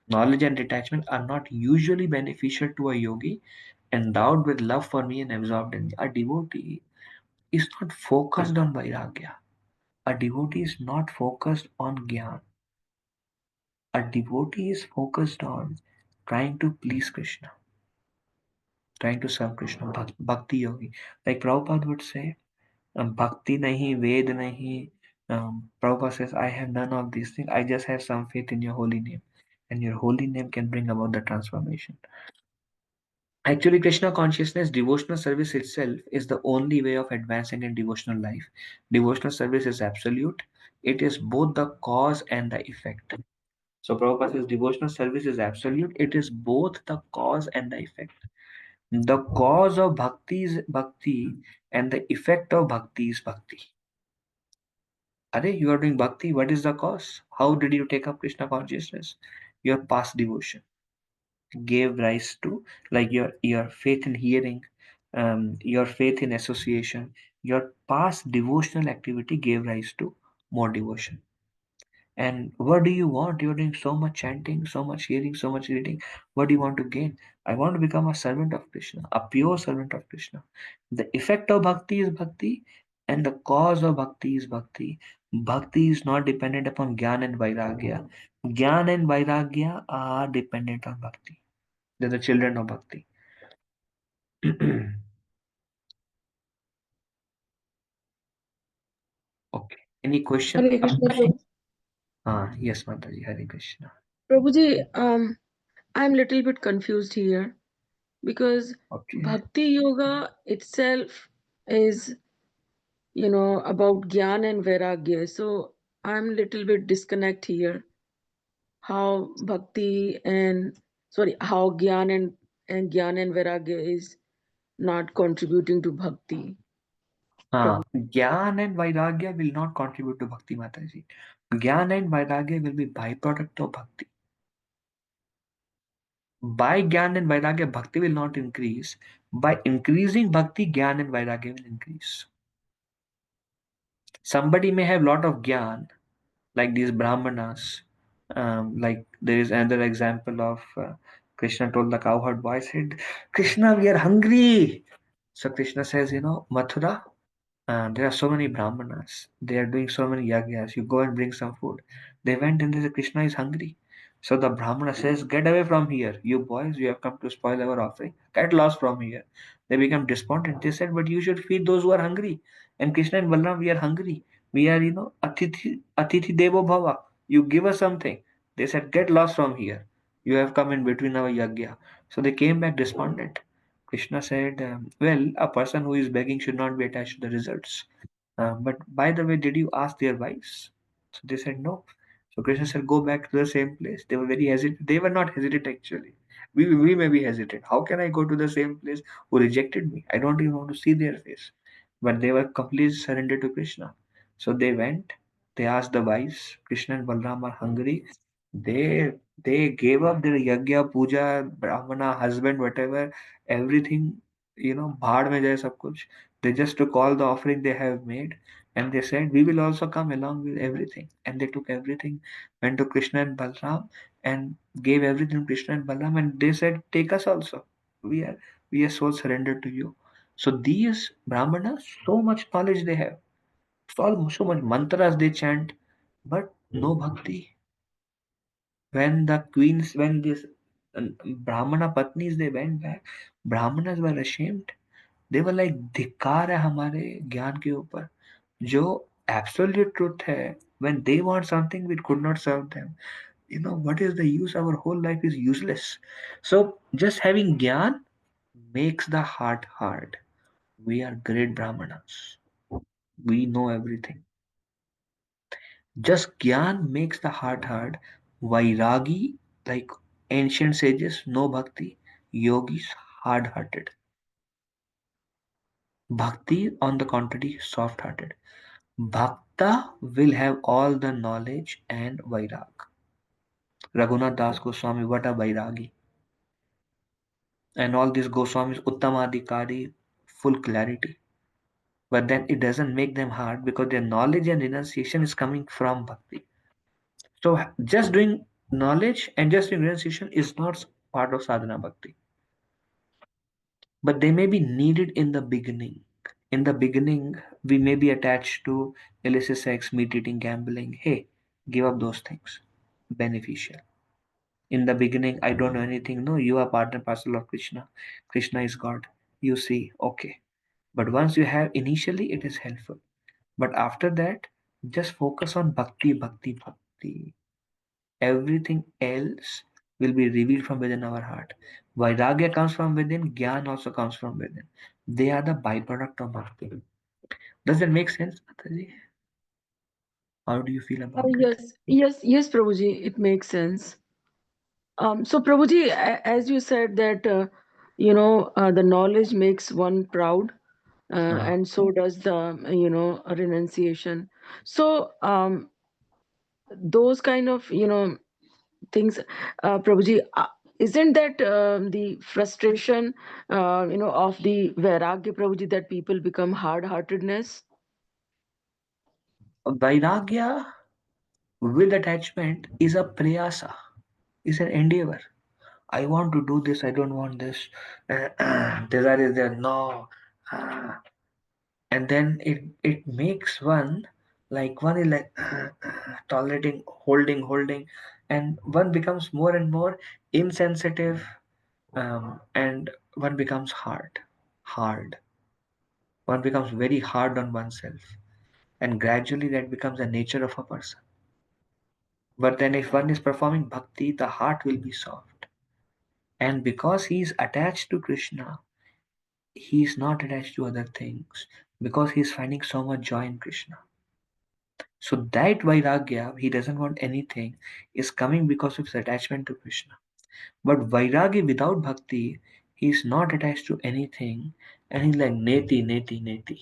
Speaker 1: Knowledge and detachment are not usually beneficial to a yogi, endowed with love for me and absorbed in me. A devotee is not focused on vairagya. A devotee is not focused on gyan. A devotee is focused on trying to please Krishna, trying to serve Krishna, bhakti yogi. Like Prabhupada would say, bhakti nahi, ved nahi. Prabhupada says, I have none of these things. I just have some faith in your holy name. And your holy name can bring about the transformation. Actually, Krishna consciousness, devotional service itself is the only way of advancing in devotional life. Devotional service is absolute. It is both the cause and the effect. So Prabhupada says devotional service is absolute. It is both the cause and the effect. The cause of bhakti is bhakti, and the effect of bhakti is bhakti. Are you are doing bhakti? What is the cause? How did you take up Krishna consciousness? Your past devotion gave rise to, like, your faith in hearing, your faith in association, your past devotional activity gave rise to more devotion. And what do you want? You're doing so much chanting, so much hearing, so much reading. What do you want to gain? I want to become a servant of Krishna, a pure servant of Krishna. The effect of bhakti is bhakti, and the cause of bhakti is bhakti. Bhakti is not dependent upon Gyan and Vairagya. Gyan and Vairagya are dependent on bhakti. They're the children of bhakti. Okay. Any question?
Speaker 3: Hare Krishna, Prabhu.
Speaker 1: Yes, Mataji. Hare Krishna.
Speaker 3: Prabhuji, I'm little bit confused here because
Speaker 1: Okay.
Speaker 3: Bhakti Yoga itself is, about Gyan and Vairagya. So I'm little bit disconnect here. How Bhakti and how and Gyan and Vairagya is not contributing to Bhakti, Prabhu.
Speaker 1: Gyan and Vairagya will not contribute to Bhakti, Mataji. Gyan and Vairagya will be byproduct of Bhakti. By Gyan and Vairagya, Bhakti will not increase. By increasing Bhakti, Gyan and Vairagya will increase. Somebody may have lot of Gyan, like these Brahmanas. Like there is another example of Krishna told the cowherd boy, said, Krishna, we are hungry. So Krishna says, Mathura, there are so many brahmanas. They are doing so many yagyas. You go and bring some food. They went and they said, Krishna is hungry. So the brahmana says, get away from here. You boys, you have come to spoil our offering. Get lost from here. They become despondent. They said, but you should feed those who are hungry. And Krishna and Balaram, we are hungry. We are, Atithi Devo Bhava. You give us something. They said, get lost from here. You have come in between our yagya. So they came back despondent. Krishna said, well, a person who is begging should not be attached to the results. But by the way, did you ask their wives? So they said no. So Krishna said, go back to the same place. They were very hesitant. They were not hesitant actually. We may be hesitant. How can I go to the same place who rejected me? I don't even want to see their face. But they were completely surrendered to Krishna. So they went. They asked the wives. Krishna and Balram are hungry. They gave up their yagya, puja, brahmana, husband, whatever, everything. Bhaad mein jaye sab kuch. They just took all the offering they have made, and they said, we will also come along with everything. And they took everything, went to Krishna and Balram, and gave everything to Krishna and Balram, and they said, take us also. We are we are so surrendered to you. So these Brahmanas, so much knowledge they have, so much mantras they chant, but no bhakti. When the queens, when this Brahmana patnis, they went back, Brahmanas were ashamed. They were like, धिक्कार है हमारे ज्ञान के ऊपर जो absolute truth है. When they want something, we could not serve them. What is the use? Our whole life is useless. So just having gyan makes the heart hard. We are great brahmanas. We know everything. Just gyan makes the heart hard. Vairagi, like ancient sages, no bhakti. Yogis, hard-hearted. Bhakti, on the contrary, soft-hearted. Bhakta will have all the knowledge and vairag. Raghunath Das Goswami, what a vairagi. And all these Goswamis, Uttamadikari, full clarity. But then it doesn't make them hard because their knowledge and renunciation is coming from bhakti. So just doing knowledge and just doing renunciation is not part of sadhana bhakti. But they may be needed in the beginning. In the beginning, we may be attached to illicit sex, meat eating, gambling. Hey, give up those things. Beneficial. In the beginning, I don't know anything. No, you are part and parcel of Krishna. Krishna is God. You see, okay. But once you have, initially, it is helpful. But after that, just focus on bhakti, bhakti, bhakti. Everything else will be revealed from within our heart. Vairagya comes from within, Gyan also comes from within. They are the byproduct of bhakti. Does that make sense, Mataji? How do you feel about it?
Speaker 3: Yes, Prabhuji, it makes sense. So Prabhuji, as you said that the knowledge makes one proud,
Speaker 1: Uh,
Speaker 3: and so does the, renunciation. So, those kind of, things, Prabhuji, isn't that the frustration, of the vairagya, Prabhuji, that people become hard-heartedness?
Speaker 1: Vairagya with attachment is a prayasa, is an endeavor. I want to do this, I don't want this. Desire is there, no. Uh, and then it makes one like one is like tolerating, holding, and one becomes more and more insensitive, and one becomes hard. One becomes very hard on oneself, and gradually that becomes the nature of a person. But then, if one is performing bhakti, the heart will be soft. And because he is attached to Krishna, he is not attached to other things because he is finding so much joy in Krishna. So, that Vairagya, he doesn't want anything, is coming because of his attachment to Krishna. But Vairagya without bhakti, he is not attached to anything and he's like neti, neti, neti.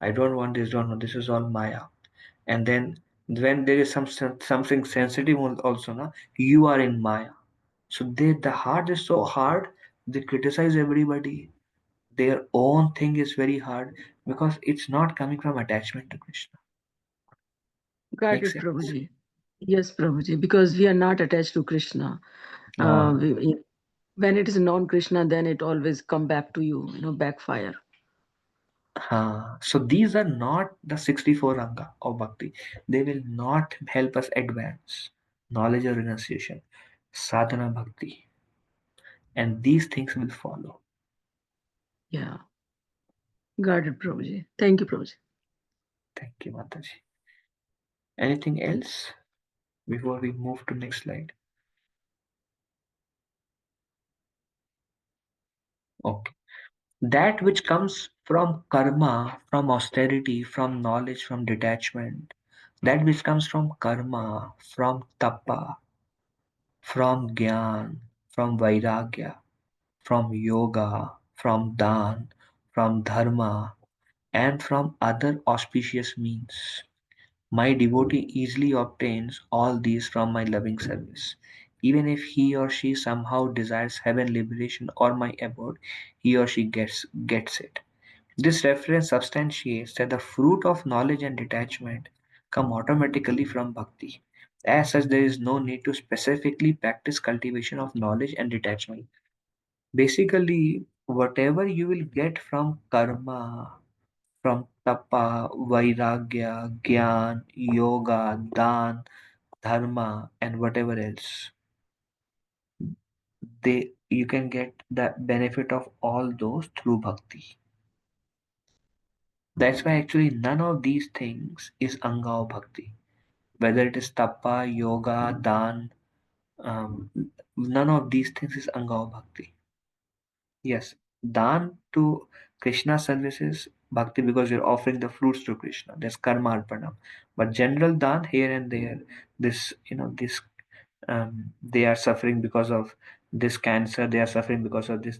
Speaker 1: I don't want this, don't want this is all Maya. And then when there is something sensitive also, na, you are in Maya. So the heart is so hard, they criticize everybody. Their own thing is very hard because it's not coming from attachment to Krishna.
Speaker 3: Got
Speaker 1: Makes
Speaker 3: it,
Speaker 1: sense?
Speaker 3: Prabhuji. Yes, Prabhuji, because we are not attached to Krishna.
Speaker 1: Uh,
Speaker 3: When it is non-Krishna, then it always come back to you, backfire.
Speaker 1: so these are not the 64 Ranga of Bhakti. They will not help us advance knowledge or renunciation. Sadhana Bhakti. And these things will follow.
Speaker 3: Yeah, got it, Prabhuji. Thank you, Prabhuji.
Speaker 1: Thank you, Mataji. Anything else before we move to next slide? Okay. That which comes from karma, from austerity, from knowledge, from detachment, that which comes from karma, from tapa, from gyan, from vairagya, from yoga, from dan, from dharma, and from other auspicious means. My devotee easily obtains all these from my loving service. Even if he or she somehow desires heaven liberation or my abode, he or she gets it. This reference substantiates that the fruit of knowledge and detachment come automatically from bhakti. As such, there is no need to specifically practice cultivation of knowledge and detachment. Basically, whatever you will get from karma, from tapa, vairagya, gyan, yoga, dan, dharma, and whatever else, they you can get the benefit of all those through bhakti. That's why actually none of these things is anga of bhakti. Whether it is tapa, yoga, dan, um, none of these things is anga of bhakti. Yes, dan to Krishna services bhakti because you're offering the fruits to Krishna. That's karma arpanam. But general dan here and there, this they are suffering because of this cancer, they are suffering because of this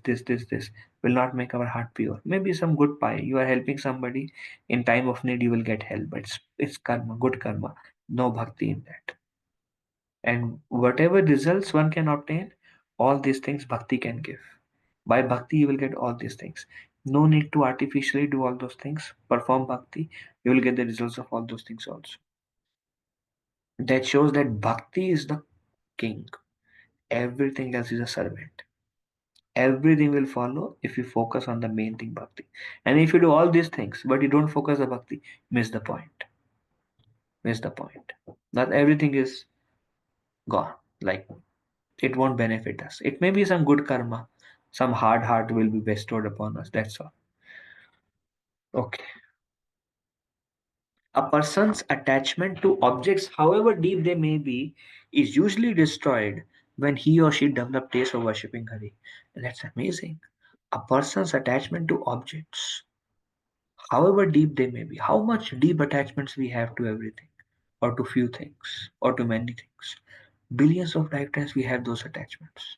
Speaker 1: will not make our heart pure. Maybe some good pie, you are helping somebody in time of need, you will get help, but it's karma, good karma, no bhakti in that. And whatever results one can obtain, all these things bhakti can give. By bhakti you will get all these things. No need to artificially do all those things. Perform bhakti, you will get the results of all those things also. That shows that bhakti is the king, everything else is a servant. Everything will follow if you focus on the main thing, bhakti. And if you do all these things but you don't focus on bhakti, miss the point. Miss the point. Not everything is gone. Like, it won't benefit us. It may be some good karma, some hard heart will be bestowed upon us. That's all. Okay. A person's attachment to objects, however deep they may be, is usually destroyed when he or she develops taste for worshipping Hari. And that's amazing. A person's attachment to objects, however deep they may be, how much deep attachments we have to everything, or to few things, or to many things. Billions of lifetimes we have those attachments.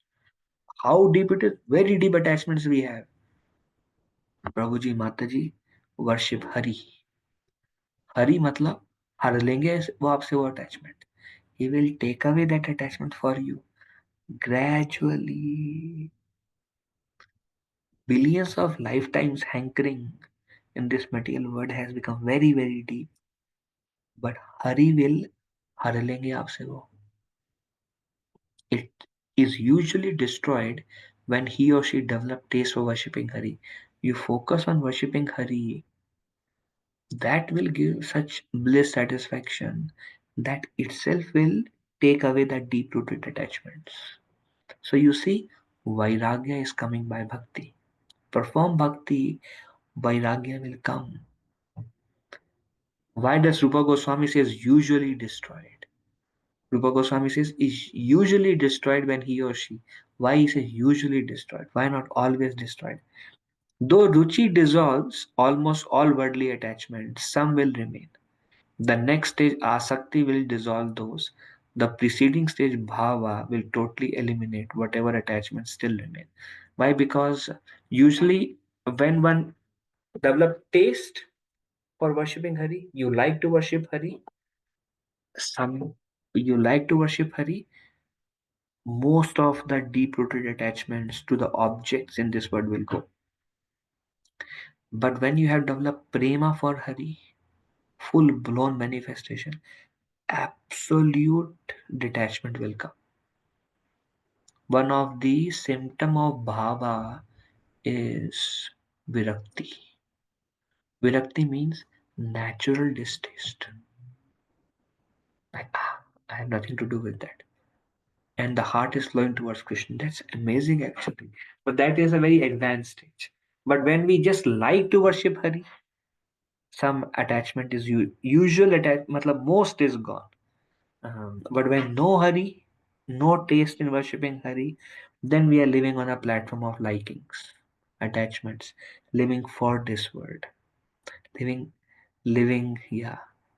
Speaker 1: How deep it is? Very deep attachments we have. Prabhuji, Mataji, worship Hari. Hari मतलब हर लेंगे वो आपसे वो attachment. He will take away that attachment for you gradually. Billions of lifetimes hankering in this material world has become very, very deep. But Hari will हर लेंगे आपसे वो. It is usually destroyed when he or she develop taste for worshipping Hari. You focus on worshipping Hari, that will give such bliss satisfaction that itself will take away that deep rooted attachments. So you see, Vairagya is coming by bhakti. Perform bhakti, Vairagya will come. Why does Rupa Goswami says usually destroyed? Rupa Goswami says is usually destroyed when he or she. Why he says usually destroyed? Why not always destroyed? Though Ruchi dissolves almost all worldly attachments, some will remain. The next stage, Asakti, will dissolve those. The preceding stage, Bhava, will totally eliminate whatever attachments still remain. Why? Because usually when one develops taste for worshipping Hari, you like to worship Hari, some you like to worship Hari, most of the deep rooted attachments to the objects in this world will go. But when you have developed prema for Hari, full blown manifestation, absolute detachment will come. One of the symptom of bhava is virakti. Virakti means natural distaste. Like, I have nothing to do with that. And the heart is flowing towards Krishna. That's amazing actually. But that is a very advanced stage. But when we just like to worship Hari, some attachment is usual attachment, matlab most is gone. But when no Hari, no taste in worshipping Hari, then we are living on a platform of likings, attachments, living for this world, living, yeah.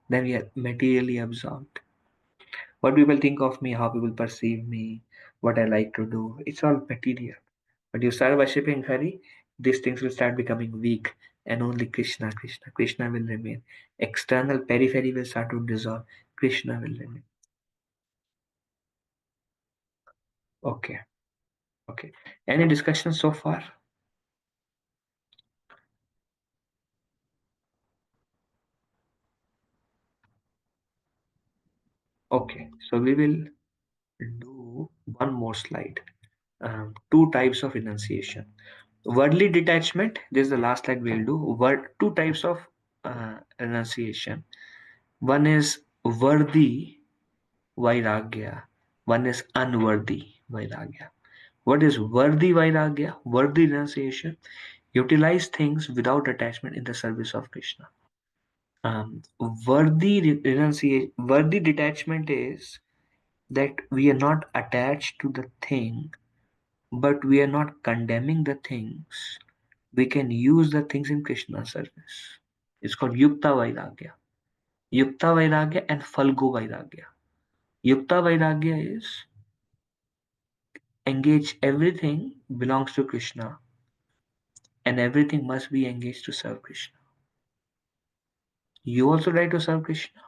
Speaker 1: Then we are materially absorbed. What people think of me, how people perceive me, what I like to do, it's all material. But you start worshipping Hari, these things will start becoming weak, and only Krishna, Krishna, Krishna will remain. External periphery will start to dissolve, Krishna will remain. Okay. Okay. Any discussion so far? Okay. So we will do one more slide. Two types of enunciation. Worldly detachment. This is the last slide we'll do. Two types of enunciation. One is worthy vairagya. One is unworthy vairagya. What is worthy vairagya? Worthy renunciation. Utilize things without attachment in the service of Krishna. Worthy detachment is that we are not attached to the thing, but we are not condemning the things. We can use the things in Krishna's service. It's called Yukta Vairagya. Yukta Vairagya and Falgu Vairagya. Yukta Vairagya is engage everything belongs to Krishna and everything must be engaged to serve Krishna. You also try to serve Krishna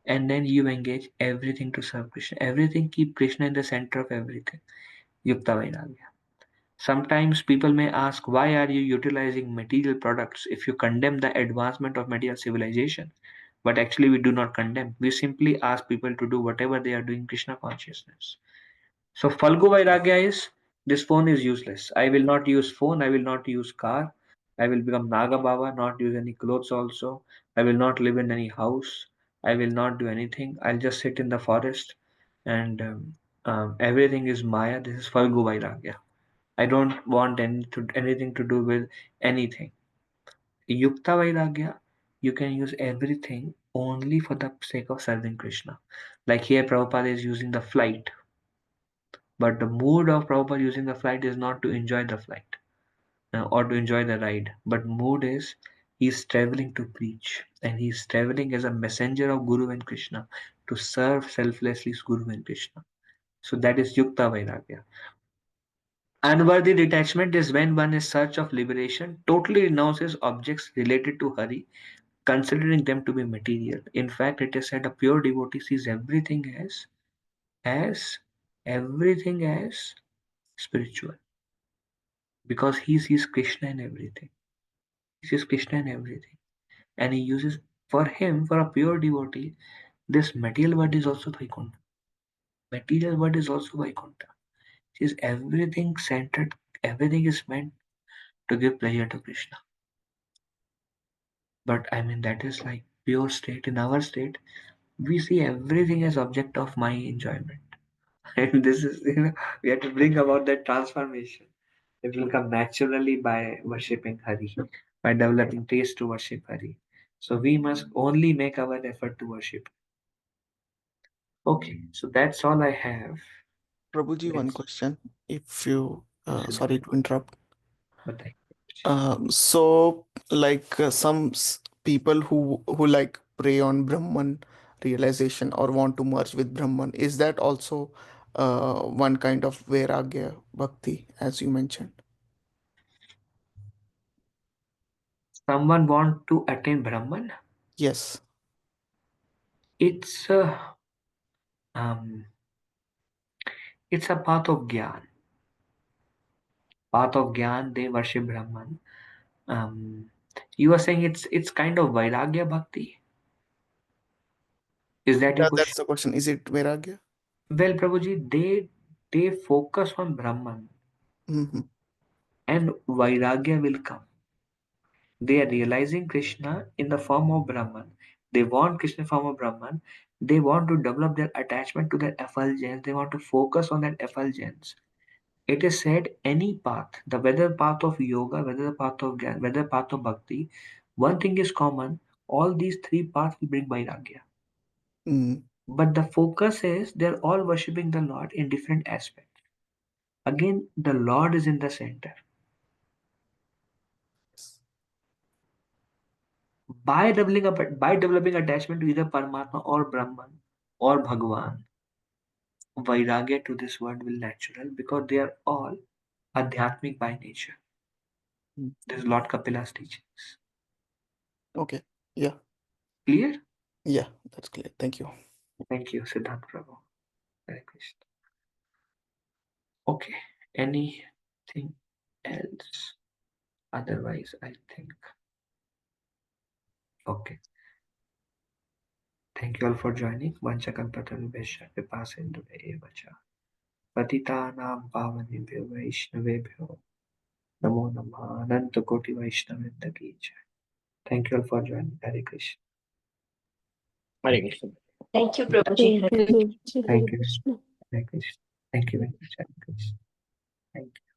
Speaker 1: and then you engage everything to serve Krishna. Everything keep Krishna in the center of everything. Yukta Vairagya. Sometimes people may ask, why are you utilizing material products if you condemn the advancement of material civilization? But actually, we do not condemn. We simply ask people to do whatever they are doing Krishna consciousness. So, Falgu Vairagya is this phone is useless. I will not use phone. I will not use car. I will become Naga Baba, not use any clothes also. I will not live in any house. I will not do anything. I'll just sit in the forest and everything is Maya. This is Falgu Vairagya. I don't want anything to do with anything. Yukta Vairagya, you can use everything only for the sake of serving Krishna. Like here, Prabhupada is using the flight, but the mood of Prabhupada using the flight is not to enjoy the flight or to enjoy the ride, but mood is he's traveling to preach and he's traveling as a messenger of Guru and Krishna to serve selflessly Guru and Krishna. So that is Yukta Vairagya. Unworthy detachment is when one in search of liberation totally renounces objects related to Hari, considering them to be material. In fact, it is said a pure devotee sees as everything as spiritual, because he sees Krishna in everything. He sees Krishna in everything, and he uses, for him, for a pure devotee, this material world is also Vaikuntha. Material world is also Vaikuntha. Is everything centered, everything is meant to give pleasure to Krishna. But I mean, that is like pure state. In our state, we see everything as object of my enjoyment. And this is, we have to bring about that transformation. It will come naturally by worshipping Hari, by developing taste to worship Hari. So we must only make our effort to worship. Okay, so that's all I have.
Speaker 4: Prabhuji, one
Speaker 1: Let's
Speaker 4: question. If you,
Speaker 1: sit
Speaker 4: sorry to interrupt.
Speaker 1: but I-
Speaker 4: So like some people who like prey on Brahman realization or want to merge with Brahman, is that also one kind of Vairagya Bhakti, as you mentioned?
Speaker 1: Someone want to attain Brahman?
Speaker 4: Yes.
Speaker 1: It's um, it's a path of Gyan. Path of Gyan, they worship Brahman. Um, you are saying it's kind of Vairagya Bhakti? Is that your
Speaker 4: Yeah,
Speaker 1: question?
Speaker 4: that's the question. Is it Vairagya?
Speaker 1: Well, Prabhuji, they focus on Brahman,
Speaker 4: Mm-hmm.
Speaker 1: and Vairagya will come. They are realizing Krishna in the form of Brahman. They want Krishna in the form of Brahman. They want to develop their attachment to that effulgence. They want to focus on that effulgence. It is said any path, the whether path of yoga, whether the path of Gyan, whether path of bhakti, one thing is common. All these three paths will bring Vairagya.
Speaker 4: Mm.
Speaker 1: But the focus is they're all worshipping the Lord in different aspects. Again, the Lord is in the center. By developing attachment to either Paramatma or Brahman or Bhagwan, Vairagya to this world will natural, because they are all adhyatmic by nature.
Speaker 4: Mm.
Speaker 1: This is Lord Kapila's teachings.
Speaker 4: Okay. Yeah.
Speaker 1: Clear?
Speaker 4: Yeah, that's clear. Thank you.
Speaker 1: Thank you, Siddhant Prabhu. Hare Krishna. Okay. Anything else? Otherwise, I think. Okay. Thank you all for joining. Vanchakalpatarubhesha vipasindu evacha. Patitanam pavanebhyo vaishnavebhyo. Namo Namah Ananta Koti Vaishnavrinda Ki Jai. Thank you all for joining. Hare Krishna.
Speaker 5: Hare Krishna.
Speaker 6: Thank you, Prabhuji.
Speaker 3: Thank you, Prabhuji. Hare
Speaker 1: Thank you.
Speaker 3: Krishna.
Speaker 1: Hare Krishna. Thank you very much. Hare Krishna. Thank you.